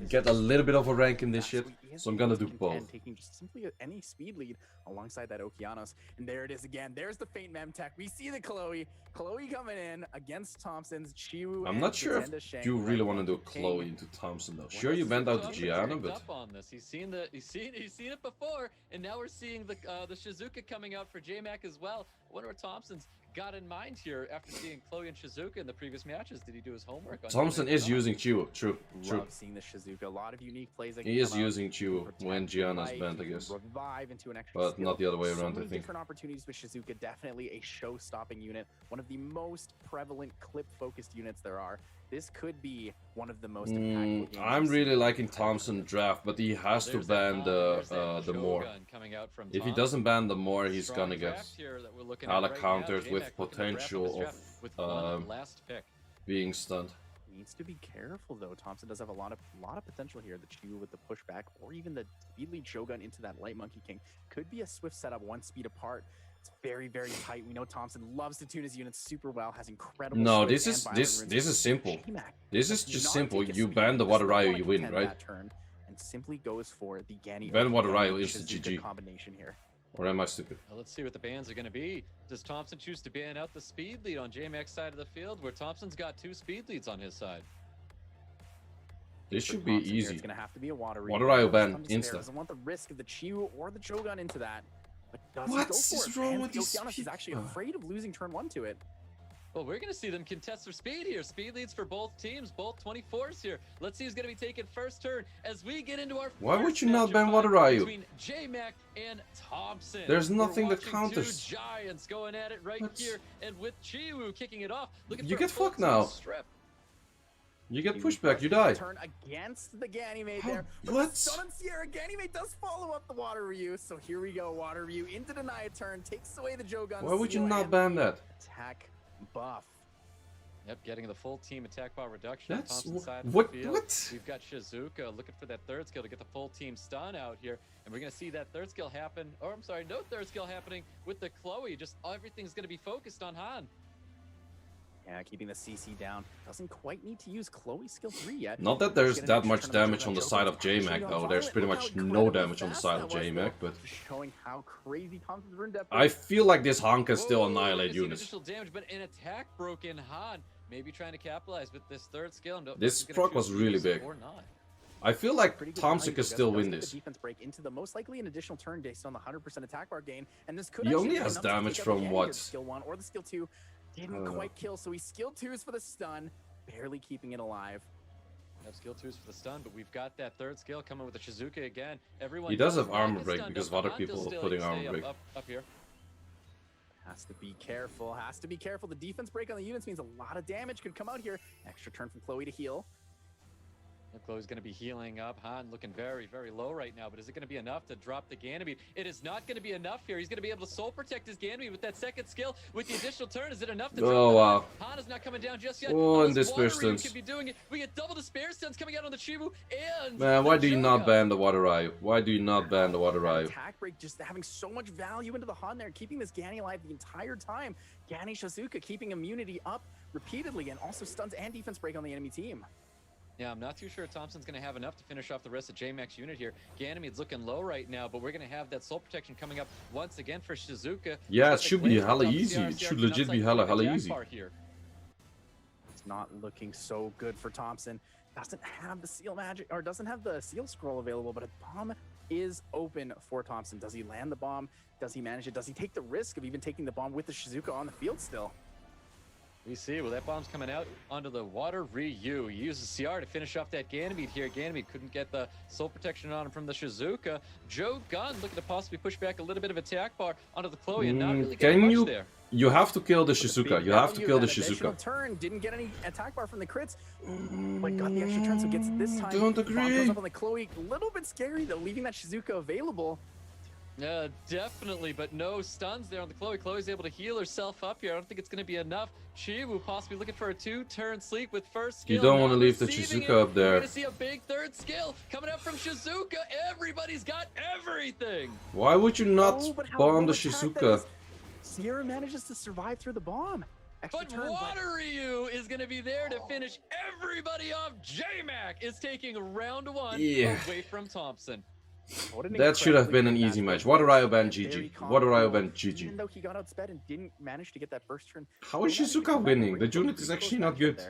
get a little bit of a rank in this shit. So I'm gonna do both. Taking just simply any speed lead alongside that Okeanos. And there it is again. There's the Faint Mem tech. We see the Chloe. Chloe coming in against Thompson's Chiwu. I'm not sure if you really want to do Chloe into Thompson though. Sure, you banned out the Gianna, but Up on this. He's seen it before, and now we're seeing the Shizuka coming out for J-Mack as well. I wonder what Thompson's got in mind here after seeing Chloe and Shizuka in the previous matches. Did he do his homework on Thompson J-Mack? is using Chiwu. True. Love seeing the Shizuka. A lot of unique plays. That He can is come out. using Chiwu Protect, when Gianna's revive, banned, I you can guess. Revive into an extra But skill. not the other way So around, I many think. different opportunities with Shizuka. Definitely a show-stopping unit. One of the most prevalent clip-focused units there are. This could be one of the most impactful games. I'm we've really seen. liking Thompson draft, but he has to There's that ban bomb, there's the that more. Shogun coming out from If he Thompson. doesn't ban the more, he's Strong gonna get draft here that we're looking a at la right now. counters J-Mack with looking to wrap up his potential draft of with one last pick. being stunned. Needs to be careful though. Thompson does have a lot of potential here. The Chiwu with the pushback, or even the speed lead Shogun into that light Monkey King could be a swift setup, one speed apart. It's very, very tight. We know Thompson loves to tune his units super well, has incredible. No, this is simple. This is just simple. You ban the Water Ryu, you win, right? Turn and simply goes for the Ganny. Ban Water Ryu is the GG. Combination here. Or am I stupid? Well, let's see what the bans are going to be. Does Thompson choose to ban out the speed lead on J-Mack's side of the field, where Thompson's got 2 speed leads on his side? This should be easy. It's going to have to be a Water Ryu ban instant. Doesn't want the risk of the Chiwu or the Shogun into that. But What's wrong with this? He's actually afraid of losing turn 1 to it. Well, we're going to see them contest their speed here. Speed leads for both teams, both 24s here. Let's see who's going to be taking first turn as we get into our Why would you not ban Water Ryu? Between J-Mack and Thompson. There's nothing that counters. 2 giants going at it right here, and with Chiwu kicking it off. You get fucked now. Strip. You get pushback, you die. Turn against the Ganymede there. What? Stun on Sierra. Ganymede does follow up the Water Ryu. So here we go. Water Ryu into deny a turn, takes away the Jogun. Why would you not ban that? Attack buff. Yep, getting the full team attack bar reduction. That's side what? of the field. What? We've got Shizuka looking for that third skill to get the full team stun out here, and we're gonna see that third skill happen. Or I'm sorry, no third skill happening with the Chloe. Just everything's gonna be focused on Han. Yeah, keeping the CC down. Doesn't quite need to use Chloe's skill 3 yet. Not that there's that much damage on the side of J-Mack though. There's pretty much no damage on the side of J-Mack, but showing how crazy Thompson's rune depth. I feel like this Han can still annihilate units. Additional damage, but an attack broken Han. Maybe trying to capitalize with this third skill. This proc was really big. Or not. I feel like Thompson can still win this. Defense break into the most likely an additional turn based on the 100% attack bar gain, and this could. He only has damage from what? Skill 1 or the skill 2 didn't quite kill, so he's skill 2s for the stun, barely keeping it alive. Have skill 2s for the stun, but we've got that third skill coming with the Shizuka again. Everyone. He does have armor break because of other people putting armor break. Up here. Has to be careful. Has to be careful. The defense break on the units means a lot of damage could come out here. Extra turn from Chloe to heal. Chloe's going to be healing up. Han looking very, very low right now, but is it going to be enough to drop the Ganymede? It is not going to be enough here. He's going to be able to soul protect his Ganymede with that second skill. With the additional turn, is it enough to drop wow. Han is not coming down just yet. Oh, and despair stuns. Could be doing it. We get double despair stuns coming out on the Chiwu and Man, why do you not ban the Water Ryu? Why do you not ban the Water Ryu? Attack break just having so much value into the Han there, keeping this Ganny alive the entire time. Ganny Shizuka keeping immunity up repeatedly and also stuns and defense break on the enemy team. Yeah, I'm not too sure Thompson's going to have enough to finish off the rest of J-Mack's unit here. Ganymede's looking low right now, but we're going to have that soul protection coming up once again for Shizuka. Yeah, it should be hella easy. It should legit be hella easy. It's not looking so good for Thompson. Doesn't have the seal magic, or doesn't have the seal scroll available, but a bomb is open for Thompson. Does he land the bomb? Does he manage it? Does he take the risk of even taking the bomb with the Shizuka on the field still? We see, well, that bomb's coming out onto the Water Ryu. He uses CR to finish off that Ganymede here. Ganymede couldn't get the soul protection on him from the Shizuka. Joe Gunn looking to possibly push back a little bit of attack bar onto the Chloe and not really getting much there. You have to kill the Shizuka. You have to kill the Shizuka. Turn didn't get any attack bar from the crits, but got the extra turn, so gets it this time. Don't agree. Bomb goes up on the Chloe. A little bit scary though, leaving that Shizuka available. Yeah, definitely, but no stuns there on the Chloe. Chloe's able to heal herself up here. I don't think it's going to be enough. Chiwu possibly looking for a 2-turn sleep with first skill. You don't want to leave the Shizuka up there. We're going to see a big third skill coming up from Shizuka. Everybody's got everything. Why would you not bomb the Shizuka? Sierra manages to survive through the bomb. But Water Ryu is going to be there to finish everybody off. J-Mack is taking round 1 away from Thompson. That should have been an easy match. Water Ryu ban GG. Water Ryu ban GG. Even though he got outsped and didn't manage to get that first turn. How is Shizuka winning? The unit is actually not good.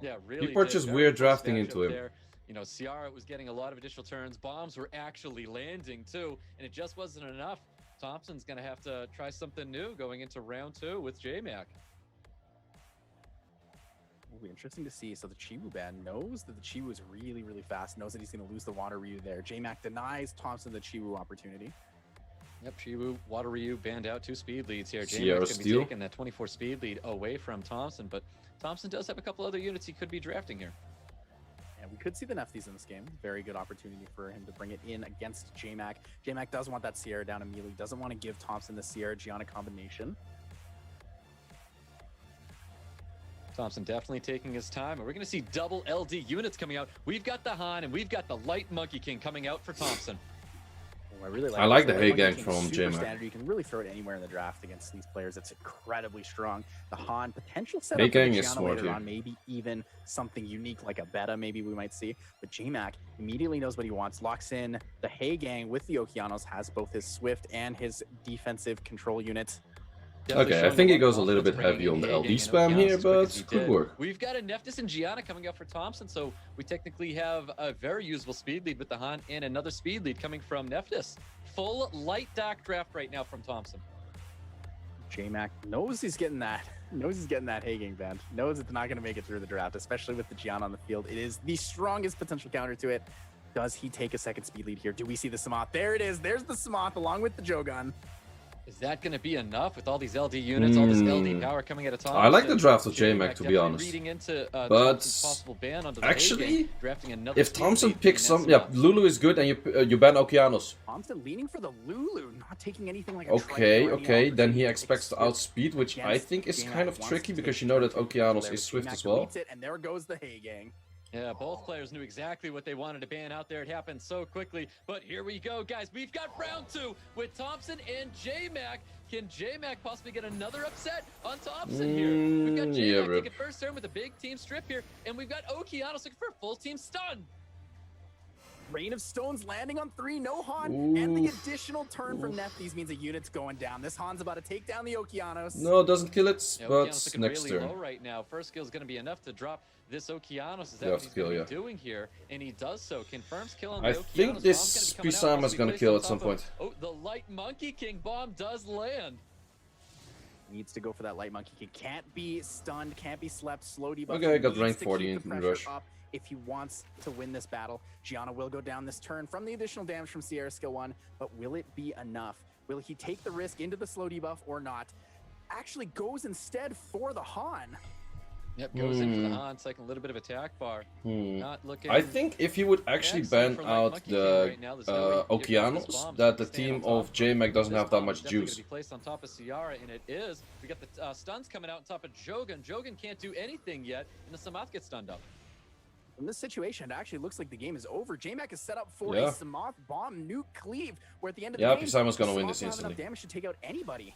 Yeah, really. People are just weird drafting into him. There. You know, Ciara was getting a lot of additional turns. Bombs were actually landing too, and it just wasn't enough. Thompson's going to have to try something new going into round 2 with J-Mack. Will be interesting to see. So the Chiwu ban knows that the Chiwu is really, really fast, knows that he's going to lose the Water Ryu there. J-Mack denies Thompson the Chiwu opportunity. Yep, Chiwu, Water Ryu banned out 2 speed leads here. J-Mack's going to be taking that 24 speed lead away from Thompson, but Thompson does have a couple other units he could be drafting here. And we could see the Nefties in this game. Very good opportunity for him to bring it in against J-Mack. J-Mack does want that Sierra down immediately, doesn't want to give Thompson the Sierra Gianna combination. Thompson definitely taking his time, and we're going to see double LD units coming out. We've got the Han, and we've got the Light Monkey King coming out for Thompson. I like the Light Hay Monkey Gang King's from super J-Mack. standard. You can really throw it anywhere in the draft against these players. It's incredibly strong. The Han potential Hay setup for Gang the is Gianna smart later here. on, maybe even something unique like a beta maybe we might see. But J-Mack immediately knows what he wants, locks in the Hay Gang with the Okeanos, has both his Swift and his defensive control units. Definitely Okay, I showing think a he lot goes of a little bit confidence heavy on the bringing LD in spam Okeanos here, as quick but as he good did. work. We've got a Neftis and Gianna coming up for Thompson, so we technically have a very usable speed lead with the Han and another speed lead coming from Neftis. Full light dark draft right now from Thompson. J-Mack knows he's getting that. Knows he's getting that Hay Gang banned. Knows it's not going to make it through the draft, especially with the Gianna on the field. It is the strongest potential counter to it. Does he take a second speed lead here? Do we see the Samoth? There it is. There's the Samoth along with the Jogun. Is that going to be enough with all these LD units, all this LD power coming at a time? I like the draft of J-Mack, to be honest. Reading into, But possible ban onto the actually, Hay Gang, drafting another if speed Thompson lead picks being some, yeah, Nesma. Lulu is good, and you ban Okeanos. Thompson leaning for the Lulu, not taking anything like a Okay, Triton or any okay, then he opportunity expects to to outspeed, which I against think is J-Mack kind of wants tricky to because take you know that turn Okeanos there, is but Swift J-Mack as well. deletes it, and there goes the Hay Gang. Yeah, both players knew exactly what they wanted to ban out there. It happened so quickly, but here we go, guys. We've got round 2 with Thompson and J-Mack. Can J-Mack possibly get another upset on Thompson here? We've got Yeah, J-Mack bro. taking first turn with a big team strip here, and we've got Okeanos looking for a full team stun. Rain of Stones landing on 3, no Han, and the Oof. additional turn from Neftis means a unit's going down. This Han's about to take down the Okeanos. No, doesn't kill it, Yeah, but Okeanos looking next really turn. low right now. First kill is going to be enough to drop this Okeanos. Is that You what have to he's going kill, to be doing here? And he does so. Confirms kill on I the Okeanos. think Bomb's this gonna be coming out. Pisama's gonna Placed kill on at some top of- point. Oh, the Light Monkey King bomb does land. Needs to go for that Light Monkey King. Can't be stunned, can't be slept, slow debuff. Okay, He got needs rank to 40 keep the in pressure rush. up if he wants to win this battle. Gianna will go down this turn from the additional damage from Sierra skill 1, but will it be enough? Will he take the risk into the slow debuff or not? Actually goes instead for the Han. Yep, goes in for the Han, taking a little bit of attack bar. Not looking. I think if he would actually ban excellent for Light out Monkey King the right now. There's no way he can get rid of Okeanos, this bomb, that so the he can stand team on top of J-Mack doesn't This have that bomb is much definitely gonna juice. be placed on top of Ciara, and it is. We got the stuns coming out on top of Jogan. Jogan can't do anything yet, and the Samoth gets stunned up. In this situation, it actually looks like the game is over. J-Mack is set up for Yeah. a Samoth bomb nuke cleave, where at the end of Yeah, the game, Pisama's gonna win Samoth this will have enough instantly. damage to take out anybody.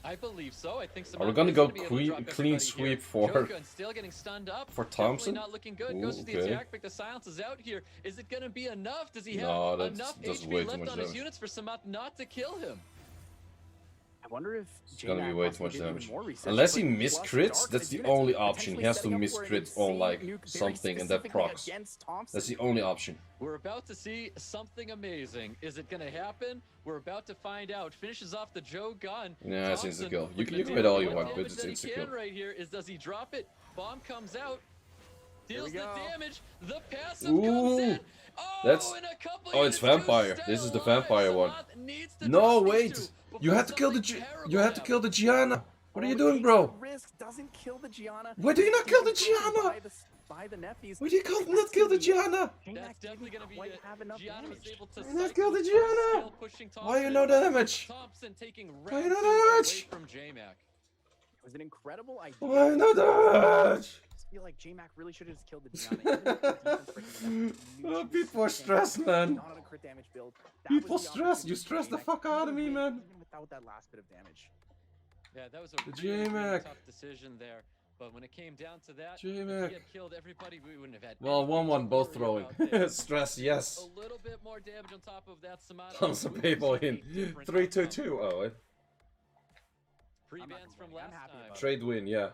I believe so. I think Are we Samoth gonna is go be able to drop clean everybody sweep here. for Jogan still getting stunned up. for Definitely Thompson? not looking good. Ooh, Goes for the okay. attack, but the silence is out here. Is it gonna be enough? Does he have No, that's enough way HP too left much on his damage. units for Samoth not to kill him? I wonder if It's gonna be J-Mack way wants too much to do even damage. more research, Unless he but miscrits, plus that's Dark the on his only units, option. He has to potentially setting up for an miscrit on insane like nuke very something and that specifically procs. against Thompson. That's the only option. We're about to see something amazing. Is it going to happen? We're about to find out. Finishes off the Joe gun. Yeah, it's Thompson insta-kill. You looking can to quit do all you what want, but damage it's that he insta-kill. can right here is, does he drop it? Bomb comes out. Deals the go. damage. The passive comes in. Oh, That's- and a couple oh, it's units to vampire. stay This is the alive. vampire one. Samoth needs to No, drop these wait. two You before have to kill the something terrible you have to happens. kill the Gianna. What are you Oh, doing, takes bro? the risk, doesn't kill the Gianna. Why do you not kill the Taken Gianna? by the Nephies. Why do you not kill the Gianna? That's definitely going to be it. Gianna was able to Why not cycle kill the first Gianna? skill, pushing Why you Thompson. no damage? Thompson taking Why round no 2 away damage? from J-Mack. It was an incredible idea. Why no damage? I just feel like J-Mack really should have just killed the Gianna. Even if the defense freaking Nephies knew Oh, she was people are so stressed, tanky, man. not on a crit damage build. That People was the stress. opportunity You for stress the J-Mack fuck to out of me, win, man. Even without that last bit of damage. Yeah, that was a The really, really J-Mack. tough decision there. But when it came down to that, if J-Mack. he had killed everybody, we wouldn't have had Well, anything 1-1, to both worry throwing. about there. Stress, yes. A little bit more damage on top of that Samoth. Thompson people in. 3-2-2. Oh, I'm Pre-bans not from complaining. I'm last happy time. about trade win, yeah.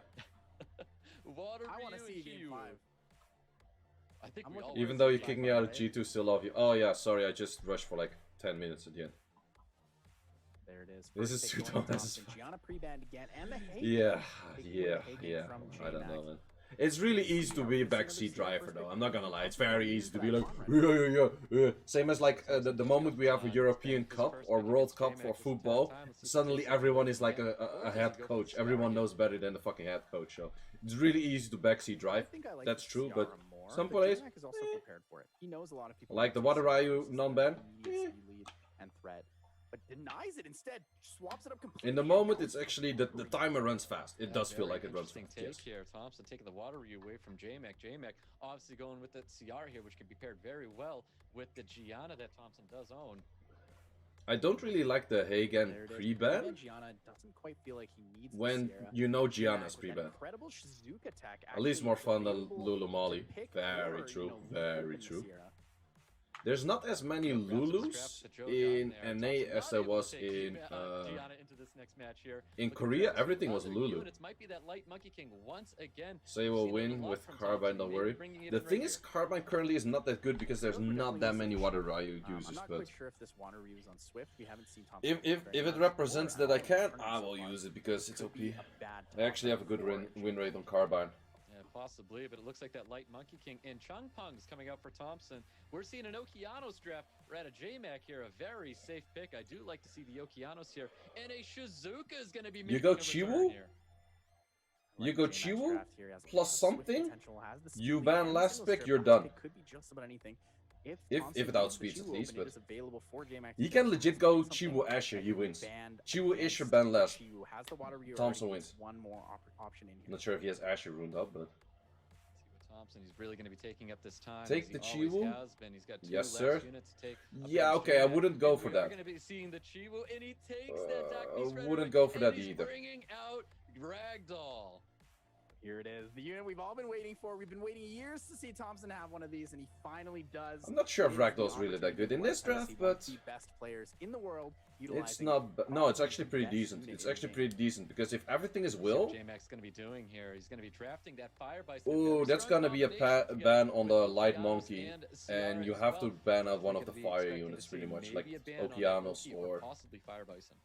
Water I want to for see you, game Hugh. 5. I think I'm we all looking Even want though to you see kicked that. me out of G2, still love you. Oh yeah, sorry, I just rushed for like 10 minutes at the end. There it is. This First is pick too going to dumb, this is Thompson. Gianna pre-banned again, and the Hay Yeah, Taking yeah, away the Hay yeah. Gang from I don't know, J-Mack. man. It's really easy to be a backseat driver, though. I'm not gonna lie. It's very easy to be like, yeah. Same as like the moment we have a European Cup or World Cup for football. Suddenly everyone is like a head coach. Everyone knows better than the fucking head coach. So it's really easy to backseat I drive. think I like That's the true, Ciara but more, some but players, J-Mack is also prepared for it. He knows a lot of people like the want Water to see Ryu this non-ban. immediate speed lead and threat. but denies it instead. Swaps it up completely. In the moment, it's actually the timer runs fast. It does feel like it runs fast. Take Yes. here. Thompson taking the water Ryu away from J-Mack. J-Mack obviously going with the CR here, which can be paired very well with the Gianna that Thompson does own. I don't really like the Hagen There it is. pre-ban Gianna doesn't quite feel like he needs when the Sierra. you know Jmak Gianna's with that pre-ban. incredible Shizuka attack At least actually more fun than available Lulu to Molly. pick Very or, true, leave very open the true. Sierra. There's not as many Lulus in NA as there was in Korea. Everything was Lulu. So you will win with Carbine, don't worry. The thing is, Carbine currently is not that good because there's not that many Water Ryu I'm users, not but quite sure if this Water Ryu is on Swift. We haven't seen Thompson if very it much, represents or that I at all can, in the I tournament will so far. use it because it's Could OP. be a bad I actually have a good top win rate on Carbine. Yeah, possibly, but it looks like that Light Monkey King and Changpung's coming out for Thompson. We're seeing an Okeanos draft. We're at a J-Mack here, a very safe pick. I do like to see the Okeanos here. And a Shizuka is going to be making go a return Chiwu? here. You go J-Mack's Chiwu draft here has a plus lot of Swift something, potential, has the you speed ban and last single pick, strip. you're Last done. pick could be just about anything. If Thompson it wins the outspeeds at Chiwu least, open, it but is available for J-Mack you to can pick. legit It's go something Chiwu Asher, he that wins. banned Chiwu against Asher ban last. Chiwu has the Water Ryu Thompson already, wins. one more option in here. Not sure if he has Asher ruined up, but Thompson, he's really going to be taking up this time. Take as the he always Chiwu? has been. He's got two Yes, last sir. units to take. Yeah, okay, I wouldn't go for We're that. going to be seeing the Chiwu, and he takes that Dark Beast I right wouldn't away, go for and that he's either. bringing out Ragdoll. Here it is, the unit we've all been waiting for. We've been waiting years to see Thompson have one of these, and he finally does. I'm not sure if It is the Ragdoll's really that good in opportunity this for us to draft, see one of but the best players in the world. it's utilizing not. No, it's actually probably pretty the best decent. unit It's in the actually game. pretty decent because if everything is See will, what J-Mack's going to be doing here. He's going to be drafting that Fire Bison. ooh, that's gonna be a ban on the Light Monkey, and you have to ban out one of the fire units pretty much, like Okeanos or possibly Fire Bison.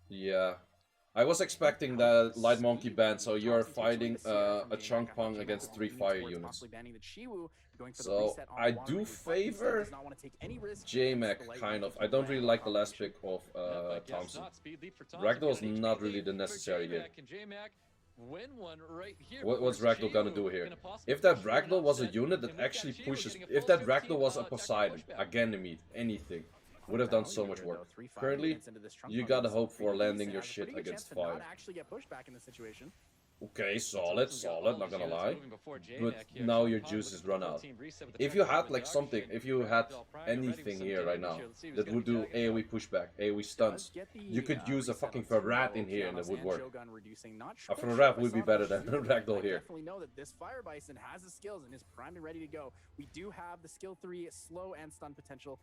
yeah. I was expecting that Light Monkey ban, so you're fighting a Changpung against 3 fire units. So I do favor J-Mack, kind of. I don't really like the last pick of Thompson. Ragdoll's not really the necessary here. What's Ragdoll gonna do here? If that Ragdoll was a unit that actually pushes, if that Ragdoll was a Poseidon, a Ganymede, anything, would have done so much work. Currently, you gotta hope for landing your shit against fire. Okay, solid, not gonna lie. But now your juice is run out. If you had like something, if you had anything here right now that would do AoE pushback, AoE stunts, you could use a fucking Farad in here and it would work. A Farad would be better than Ragdoll here. I definitely know that this Fire Bison has the skills and is primed and ready to go. We do have the skill 3 slow and stun potential.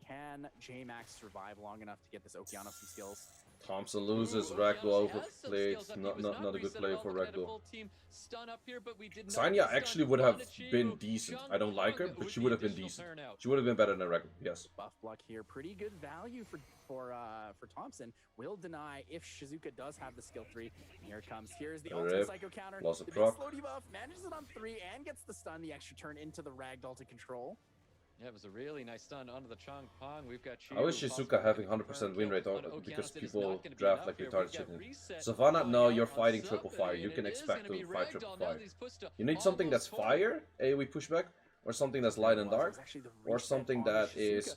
Can J-Mack survive long enough to get this Okeanos some skills? Thompson loses, Ragdoll overplayed, not a good play for Ragdoll. Sanya actually would have been decent. I don't like her, but she would have been decent. She would have been better than Ragdoll, yes. Buff block here, pretty good value for Thompson. Will deny if Shizuka does have the skill 3. And here it comes. Here's the ultimate psycho counter. Lost a the big proc. slow debuff, manages it on 3 and gets the stun, the extra turn into the Ragdoll to control. Yeah, it was a really nice stun onto the Changpung. We've got I wish Shizuka having 100% win rate because people draft like retarded shit. Savannah, no, you're fighting triple fire. You can expect to fight triple fire. You need something that's fire, AoE pushback, or something that's light and dark, or something that is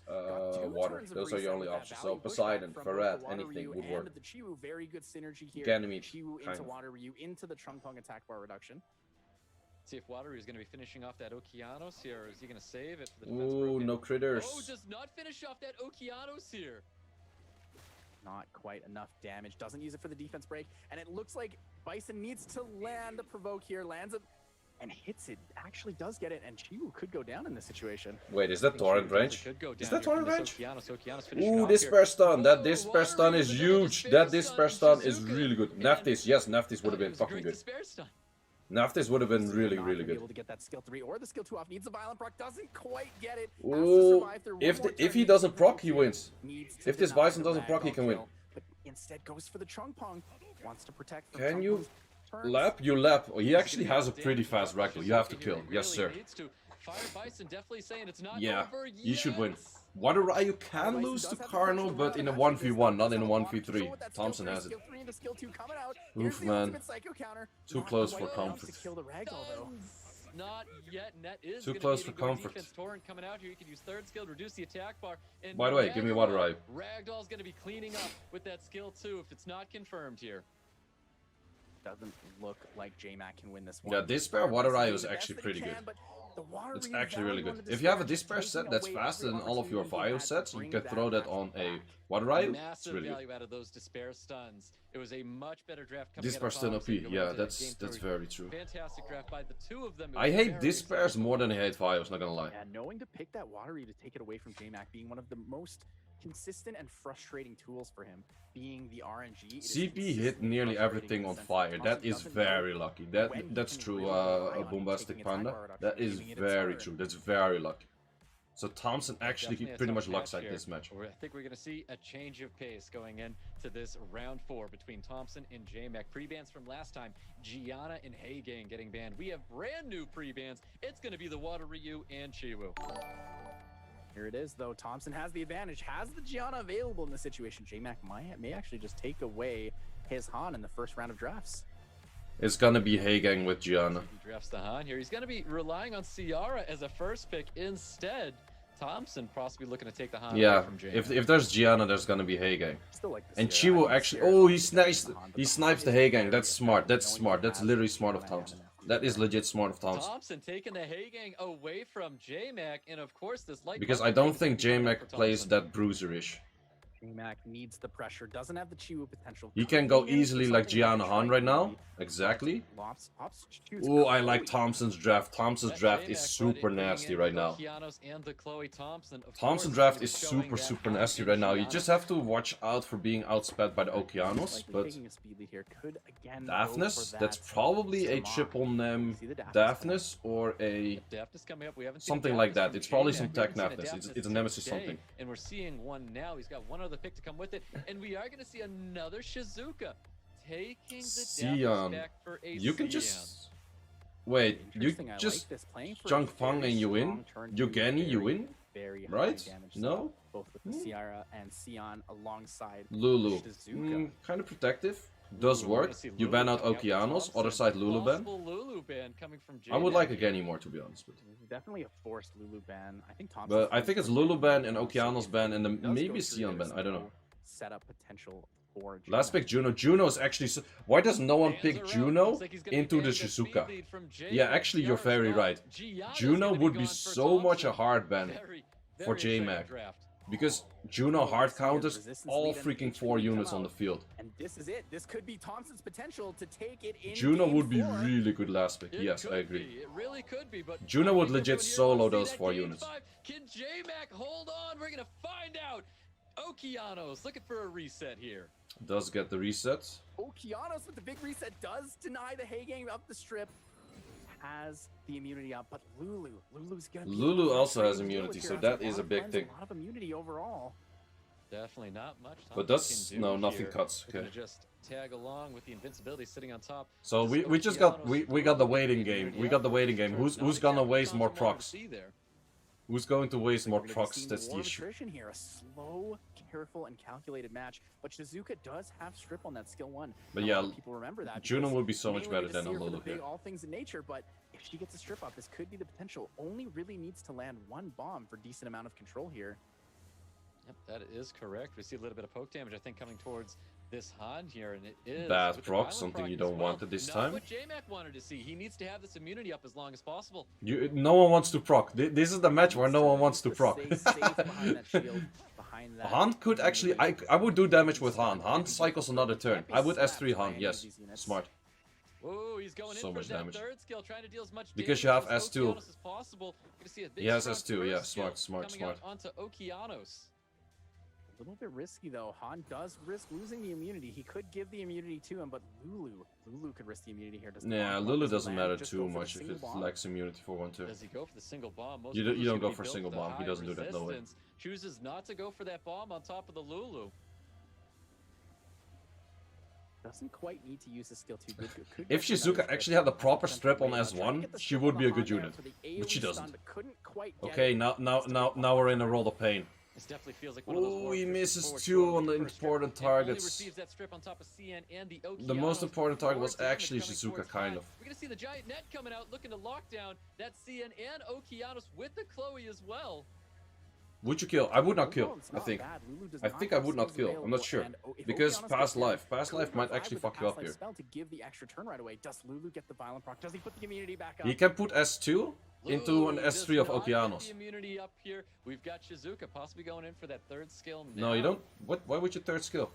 water. Those are your only options. So Poseidon, Farad, anything would work. Very good synergy here. Ganymede, Chiwu kind into of. Water Ryu into the Changpung attack bar reduction. See if Watery is going to be finishing off that Okeanos here, or is he going to save it for the defense? Ooh, broken? no critters. Oh, does not finish off that Okeanos here. Not quite enough damage. Doesn't use it for the defense break. And it looks like Bison needs to land the provoke here. Lands it and hits it. Actually does get it. And Chiwu could go down in this situation. Wait, is that torrent range? Is that torrent range? Okeanos Ooh, disperse stun. That disperse stun is huge. That disperse stun is really good. Naftis, yes, Naftis would have been fucking good. Naftis would have been really good. Able to get that skill 3 or the skill 2 off. Needs a violent proc. Doesn't quite get it. Ooh, if he doesn't proc, he wins. If this Bison doesn't proc, he can win. But instead goes for the Changpung. Wants to protect from Can you Changpung's turns. lap? You lap. Oh, he actually has a pretty fast Ragdoll. You have to kill. Yes, sir. Fire Bison definitely saying it's not Yeah, over you should win. yet. Water Ryu can lose to Cardinal, but in a 1v1, not in a 1v3. Thompson has it. Oof, man. Too close for comfort. Not yet. Net is Too gonna close be for a good comfort. defense. Torrent coming out here. You can use third skill to reduce the attack bar. And By the way, give me water eye. Ragdoll's gonna be cleaning up with that skill too if it's not confirmed here. Doesn't look like J-Mack can win this one. Yeah, Despair Water Eye was actually pretty good. It's actually really good. If you have a Despair set that's faster than all of your Vio sets, you can throw that on a Water Eye. It's Massive really value good. out of those Despair stuns. It was a much better draft coming Despair out of stun OP, Thompson going yeah, into that's game three. very true. Fantastic draft by the two of them. It I was hate very Despairs exciting. more than I hate Vios, not gonna lie. Yeah, knowing to pick that watery to take it away from J-Mack being one of the most consistent and frustrating tools for him, being the RNG. it is CP hit consistently nearly frustrating everything in on the sense fire. Thompson That is doesn't know very lucky. when he That's can true, really rely on Bombastic taking attack Panda. bar reduction, That is giving it a very turn. true. That's very lucky. So Thompson actually Definitely a pretty tough much lucks match like here. this match. I think we're going to see a change of pace going into this round 4 between Thompson and J-Mack. Pre-bans from last time, Gianna and Heigang getting banned. We have brand new pre-bans. It's going to be the Water Ryu and Chiwu. Here it is, though. Thompson has the advantage, has the Gianna available in this situation. J-Mack may actually just take away his Han in the first round of drafts. It's gonna be Heigang with Gianna. He drafts the Han here. He's going to be relying on Ciara as a first pick instead. Thompson possibly looking to take the Han Yeah, away from J-Mack. if there's Gianna, there's gonna be Heigang. Still like the And Sierra. I Chiwu think actually, Sierra's oh, the best Han, but he the snipes the Han is Heigang. very That's smart. That's knowing smart. he That's has literally the smart of Gianna Thompson. and That is legit smart of Thompson. Thompson taking the Heigang away from J-Mack, and of course this light Because buffer I don't is gonna think be coming up J-Mack for plays Thompson. that bruiserish. J-Mack needs the pressure, doesn't have the Chiwu potential. He can go Coming in easily for like something Gianna like Han a right now. Chloe. Exactly. Ops shoots Oh, I like Chloe. Thompson's draft. Thompson's That draft J-Mack is brought super in, bringing nasty in right the now. Okeanos and the Chloe Thompson. Of Thompson course, draft gonna is be showing super, that super Han nasty and right now. You Gianna. just have to watch out for being outsped by the Okeanos, Likely but taking a speed lead here could again go Daphnis, for that's that probably a Jmak. chip on See the Daphnis Daphnis or a Daphnis coming up. We haven't seen something Daphnis like that. from It's probably J-Mack. some We haven't tech seen a Daphnis. Daphnis It's a Nemesis today, something. And we're seeing one now. He's got one other pick to come with it, and we are going to see another Shizuka taking the Sion. Daphnis back for a You can Sion. just wait. You Interesting, I just like this. Playing for a junk Fang very and you win. strong turn You two, Gani, you very, win. very high Right? damage No? setup, both with the Ciara and Sion alongside Lulu. Shizuka. Kind of protective. Does Ooh, we're work. gonna see You Lulu ban out coming with Okeanos. Thompson. Other side Lulu ban. Possible Lulu ban coming from I would like a J-Mack. Gani more to be honest, but Definitely a forced Lulu ban. I think Thompson. but I think it's Lulu ban and Okeanos ban and then maybe Sion ban. I don't know. Setup potential for Last J-Mack. pick Juno. Juno is actually. Why does no one Bans pick around. Juno Looks like he's gonna into be the getting a speed Shizuka? lead from Yeah, J-Mack. actually, you're Ciara's very not. right. Gianna's Juno gonna would gone be for so much a Thompson. hard ban Very, for very exciting J-Mack. draft. because Juno hard Seeing counters resistance all lead and freaking HP 4 come units on the out. field. And this is it. This could be Thompson's potential to take it in. Juno game would be 4. really good last pick. It Yes, could I agree. be. It really could be, but Juno I would think legit everyone here solo wants to see those that 4 game units. 5. Can J-Mack hold on? We're gonna find out. Okeanos looking for a reset here. Does get the reset. Okeanos with the big reset does deny the Heigang up the strip. Has the immunity up, but Lulu's gonna be Lulu also has frustrating to deal immunity, with so here. that Has is a lot of big cleanse, thing. A lot of immunity overall. Definitely not much. But Thompson does can do no nothing here. cuts. We're Okay. gonna just tag along with the invincibility sitting on top. So This we just got Okeanos we got the totally waiting immunity game. We got the up. waiting game. Sure, Who's not gonna exactly waste what more Thompson wanted to procs? see there. Who's going to waste more We're gonna be procs? seeing That's the more issue. attrition here. A slow, careful, and calculated match. But Shizuka does have strip on that skill 1. But And a yeah, lot of people remember that. Juno because would be so you much mainly better get to than see a her for Lulu the big here. all things in nature, but if she gets a strip up, this could be the potential. Only really needs to land 1 bomb for decent amount of control here. Yep, that is correct. We see a little bit of poke damage, I think, coming towards this Han here, and it is Bad with the proc, violent something proc you as don't well. want at this Not time. what J-Mack wanted to see. He needs to have this immunity up as long as possible. No one wants to proc. This is the match where no one wants to Needs proc. stay safe behind that shield, behind that Han could actually. I would do damage with Han. Han cycles another turn. I would S3 Han. Yes, smart. Oh, he's going So in for much that damage. third skill, trying to deal as much Because damage you have as S2. Okeanos as possible. You're gonna see a big He has strong S2, first yeah, skill smart. coming out onto Okeanos. A little bit risky though. Han does risk losing the immunity. He could give the immunity to him, but Lulu could risk the immunity here. Does Yeah, not want Lulu this to doesn't land, matter just too go for the much if single it bomb. lacks immunity for 1 turn. Does he go for the single bomb? Most You Lulus don't can go be for built single with a bomb. He high doesn't do that, no way. resistance. Chooses not to go for that bomb on top of the Lulu. Doesn't quite need to use the skill 2. Could If get another Shizuka actually had a proper strip on Trying to S1, get the she strip would on be a the good Han there unit. for the But she AoE stun, doesn't. but couldn't quite get Okay, it. now we're in a world of pain. This definitely feels like one of those Oh, war he first misses forward 2 throw on the the first strip, important and only targets. receives that strip on top of CN and the The most Okeanos. important target was Forward team is actually coming Shizuka, towards kind five. of. We're gonna see the giant net coming out, looking to lock down that CN and Okeanos with the Chloe as well. Would you kill? I would not Overall, kill, it's I not think. bad. Lulu does I not think I have would not skills kill. I'm not available, sure. and if Because Okeanos past gets down, life. Past could life might provide actually with the fuck you past up life here. spell to give the extra turn right away. Does Lulu get the violent proc? Does he put the immunity back up? He can put S2 into an Lulu does S3 of not get Okeanos. the immunity up here. We've got Shizuka possibly going in for that third skill now. No, you don't. What? Why would you third skill?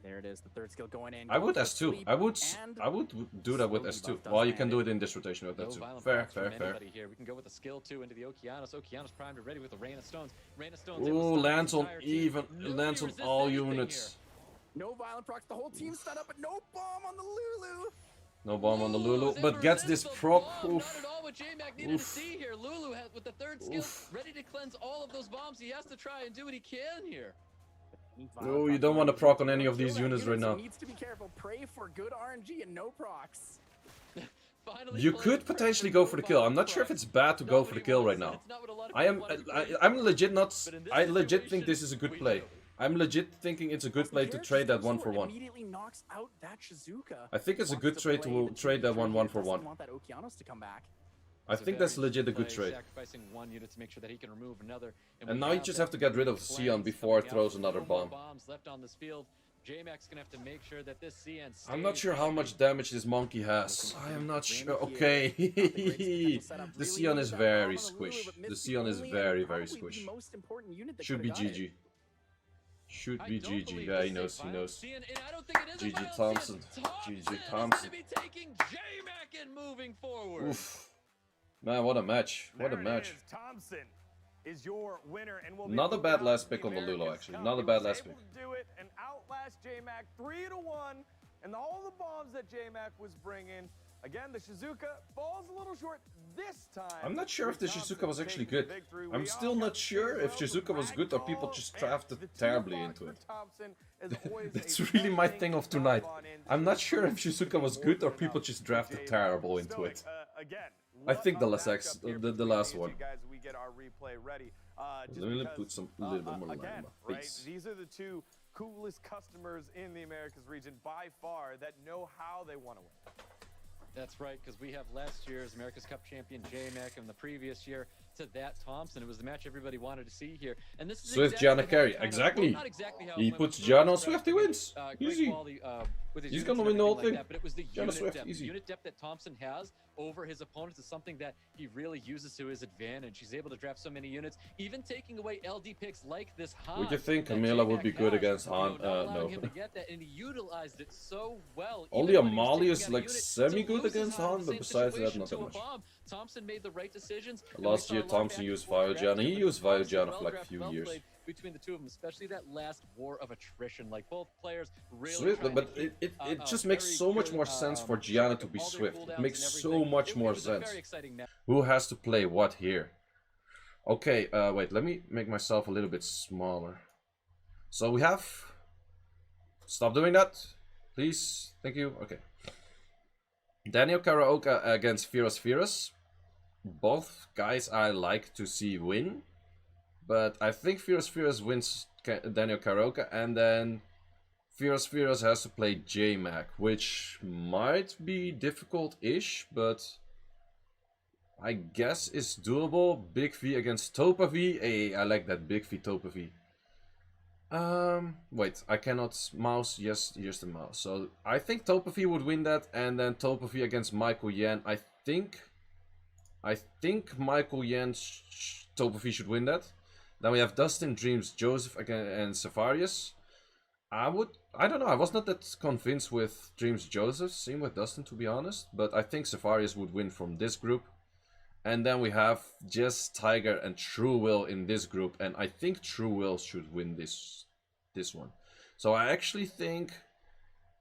There it is, the third skill going in. I would Going for S2. sleep, I would and do that with slowly S2. buff does Well, you land can do it. it in this rotation with No S2. violent Fair, procs from fair, fair. anybody here. We can go with the skill 2 into the Okeanos. Okeanos primed and ready with the Rain of Stones. Rain of Stones. able to Ooh, stun lands the on entire team. even, Nobody lands on resists all anything units. No violent procs. The whole team's stunned up, but no bomb on the Lulu. No bomb on the Lulu Lulu, is able but to gets resist this the proc. bomb. Not Oof. at all what J-Mack needed Oof. to see here. Lulu has, with the third skill, Oof. ready to cleanse all of those bombs. He has to try and do what he can here. No, you don't want to proc on any of these units right now. Needs to be careful. Pray for good RNG and no procs. Finally You playing could pressure, potentially go no for the kill. I'm not sure if procs. it's bad to Not go what for the he kill wants, right and now. it's not what a lot of I am, people want to be doing. I'm legit not. But in this I legit think situation, this is a good we play. do. I'm legit thinking it's a good play to trade that 1-for-1. Immediately knocks out that Shizuka. I think it's a Wants good to trade play to the trade that 1 2v3 here. 1-for-1. Doesn't want that Okeanos to come back. I It's a think that's very legit a easy good play, trade. Sacrificing one unit to make sure that he can remove another. And we now you just have to get rid of cleanse Sion before it coming throws out. another No more bomb. bombs left on this field. J-Mack's gonna have to make sure that this CN I'm not stays sure how happy. much damage this monkey has. I am not sure. Okay. The Sion is very squish. The Sion is very, very squish. Should be GG. Should I be don't GG. believe Yeah, this he is a knows, he violent knows. CN, and I don't think it is a GG violent Thompson. CN. GG is Thompson. gonna be taking J-Mack and moving forward. Oof. Man, what a match. What a There it match. is. Thompson is your winner, and will be Not a moving bad on last to the pick on the Lulu, America's actually. Cup. Not a He bad was last able pick. to do it and outlast J-Mack 3-1, and all the bombs that J-Mack was bringing. Again, the Shizuka falls a little short this time. I'm not sure if the Thompson Shizuka was actually taking good. the victory. I'm We still all not got to see sure as if well. The Shizuka was good or people ragdoll, just man, drafted the team terribly box into for it. Thompson is always That's a really fun my thing thing to of tonight. dive on into. I'm not sure if Shizuka was More good or than people enough just for drafted J-Mack. terrible into Stoic, it. Again, I think the what last a X, matchup here the between last these one. two guys as we get our replay ready. Just Let me because, put some little bit more light again, on my right? face. These are the two coolest customers in the Americas region by far that know how they want to win. That's right, because we have last year's America's Cup champion J-Mack and the previous year to that Thompson. It was the match everybody wanted to see here. And this is Swift exactly Gianna how carry. it kinda- Exactly. well, not exactly how it He went puts with Gianna on Versus Swift, he Draft. wins. Great Easy. quality, with his He's units gonna and win the whole everything thing. like that, but it was the Gianna unit Swift, depth. easy. The unit depth that Thompson has over his opponents is something that he really uses to his advantage. He's able to draft so many units, even taking away LD picks like this Han. Would you think that Camilla would J-Mack be good has, against you know, Han? not allowing him No. to get that, and he utilized it so well. Only even when he was Amalia taking is out a like unit to semi-good lose his against Han in Han, the but same besides that, situation not that to a much. bomb. Thompson made the right decisions. and we Last saw year, a lot of Thompson back and used forth Viogiana. drafting, He but used Thompson Viogiana well for like a drafted, few well years. played between the two of them, especially that last war of attrition. Like both players really Swift, trying but to keep, it just a makes very so much good, more sense for track Gianna of to be all their Swift. cooldowns It makes and so everything. much It more was a very sense. exciting match. Who has to play what here? Okay, wait, let me make myself a little bit smaller. So we have... Stop doing that, please. Thank you. Okay. Daniel Karaoke against FirasFiras. Both guys I like to see win. But I think FirasFiras wins Daniel Karaoke, and then FirasFiras has to play J-Mack, which might be difficult-ish, but I guess it's doable. Big V against Topa V. Hey, I like that Big V Topa V. Wait, I cannot mouse. Yes, here's the mouse. So I think Topa V would win that, and then Topa V against Michael Yan. I think Michael Yan Topa V should win that. Then we have Dustin, Dreams, Joseph again, and Savarius. I don't know. I was not that convinced with Dreams, Joseph. Same with Dustin, to be honest. But I think Savarius would win from this group. And then we have Jess, Tiger, and True Will in this group. And I think True Will should win this one. So I actually think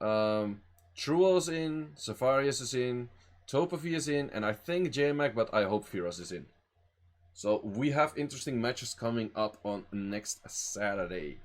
True Will is in, Savarius is in, Topa V is in, and I think J-Mack, but I hope Firas is in. So we have interesting matches coming up on next Saturday.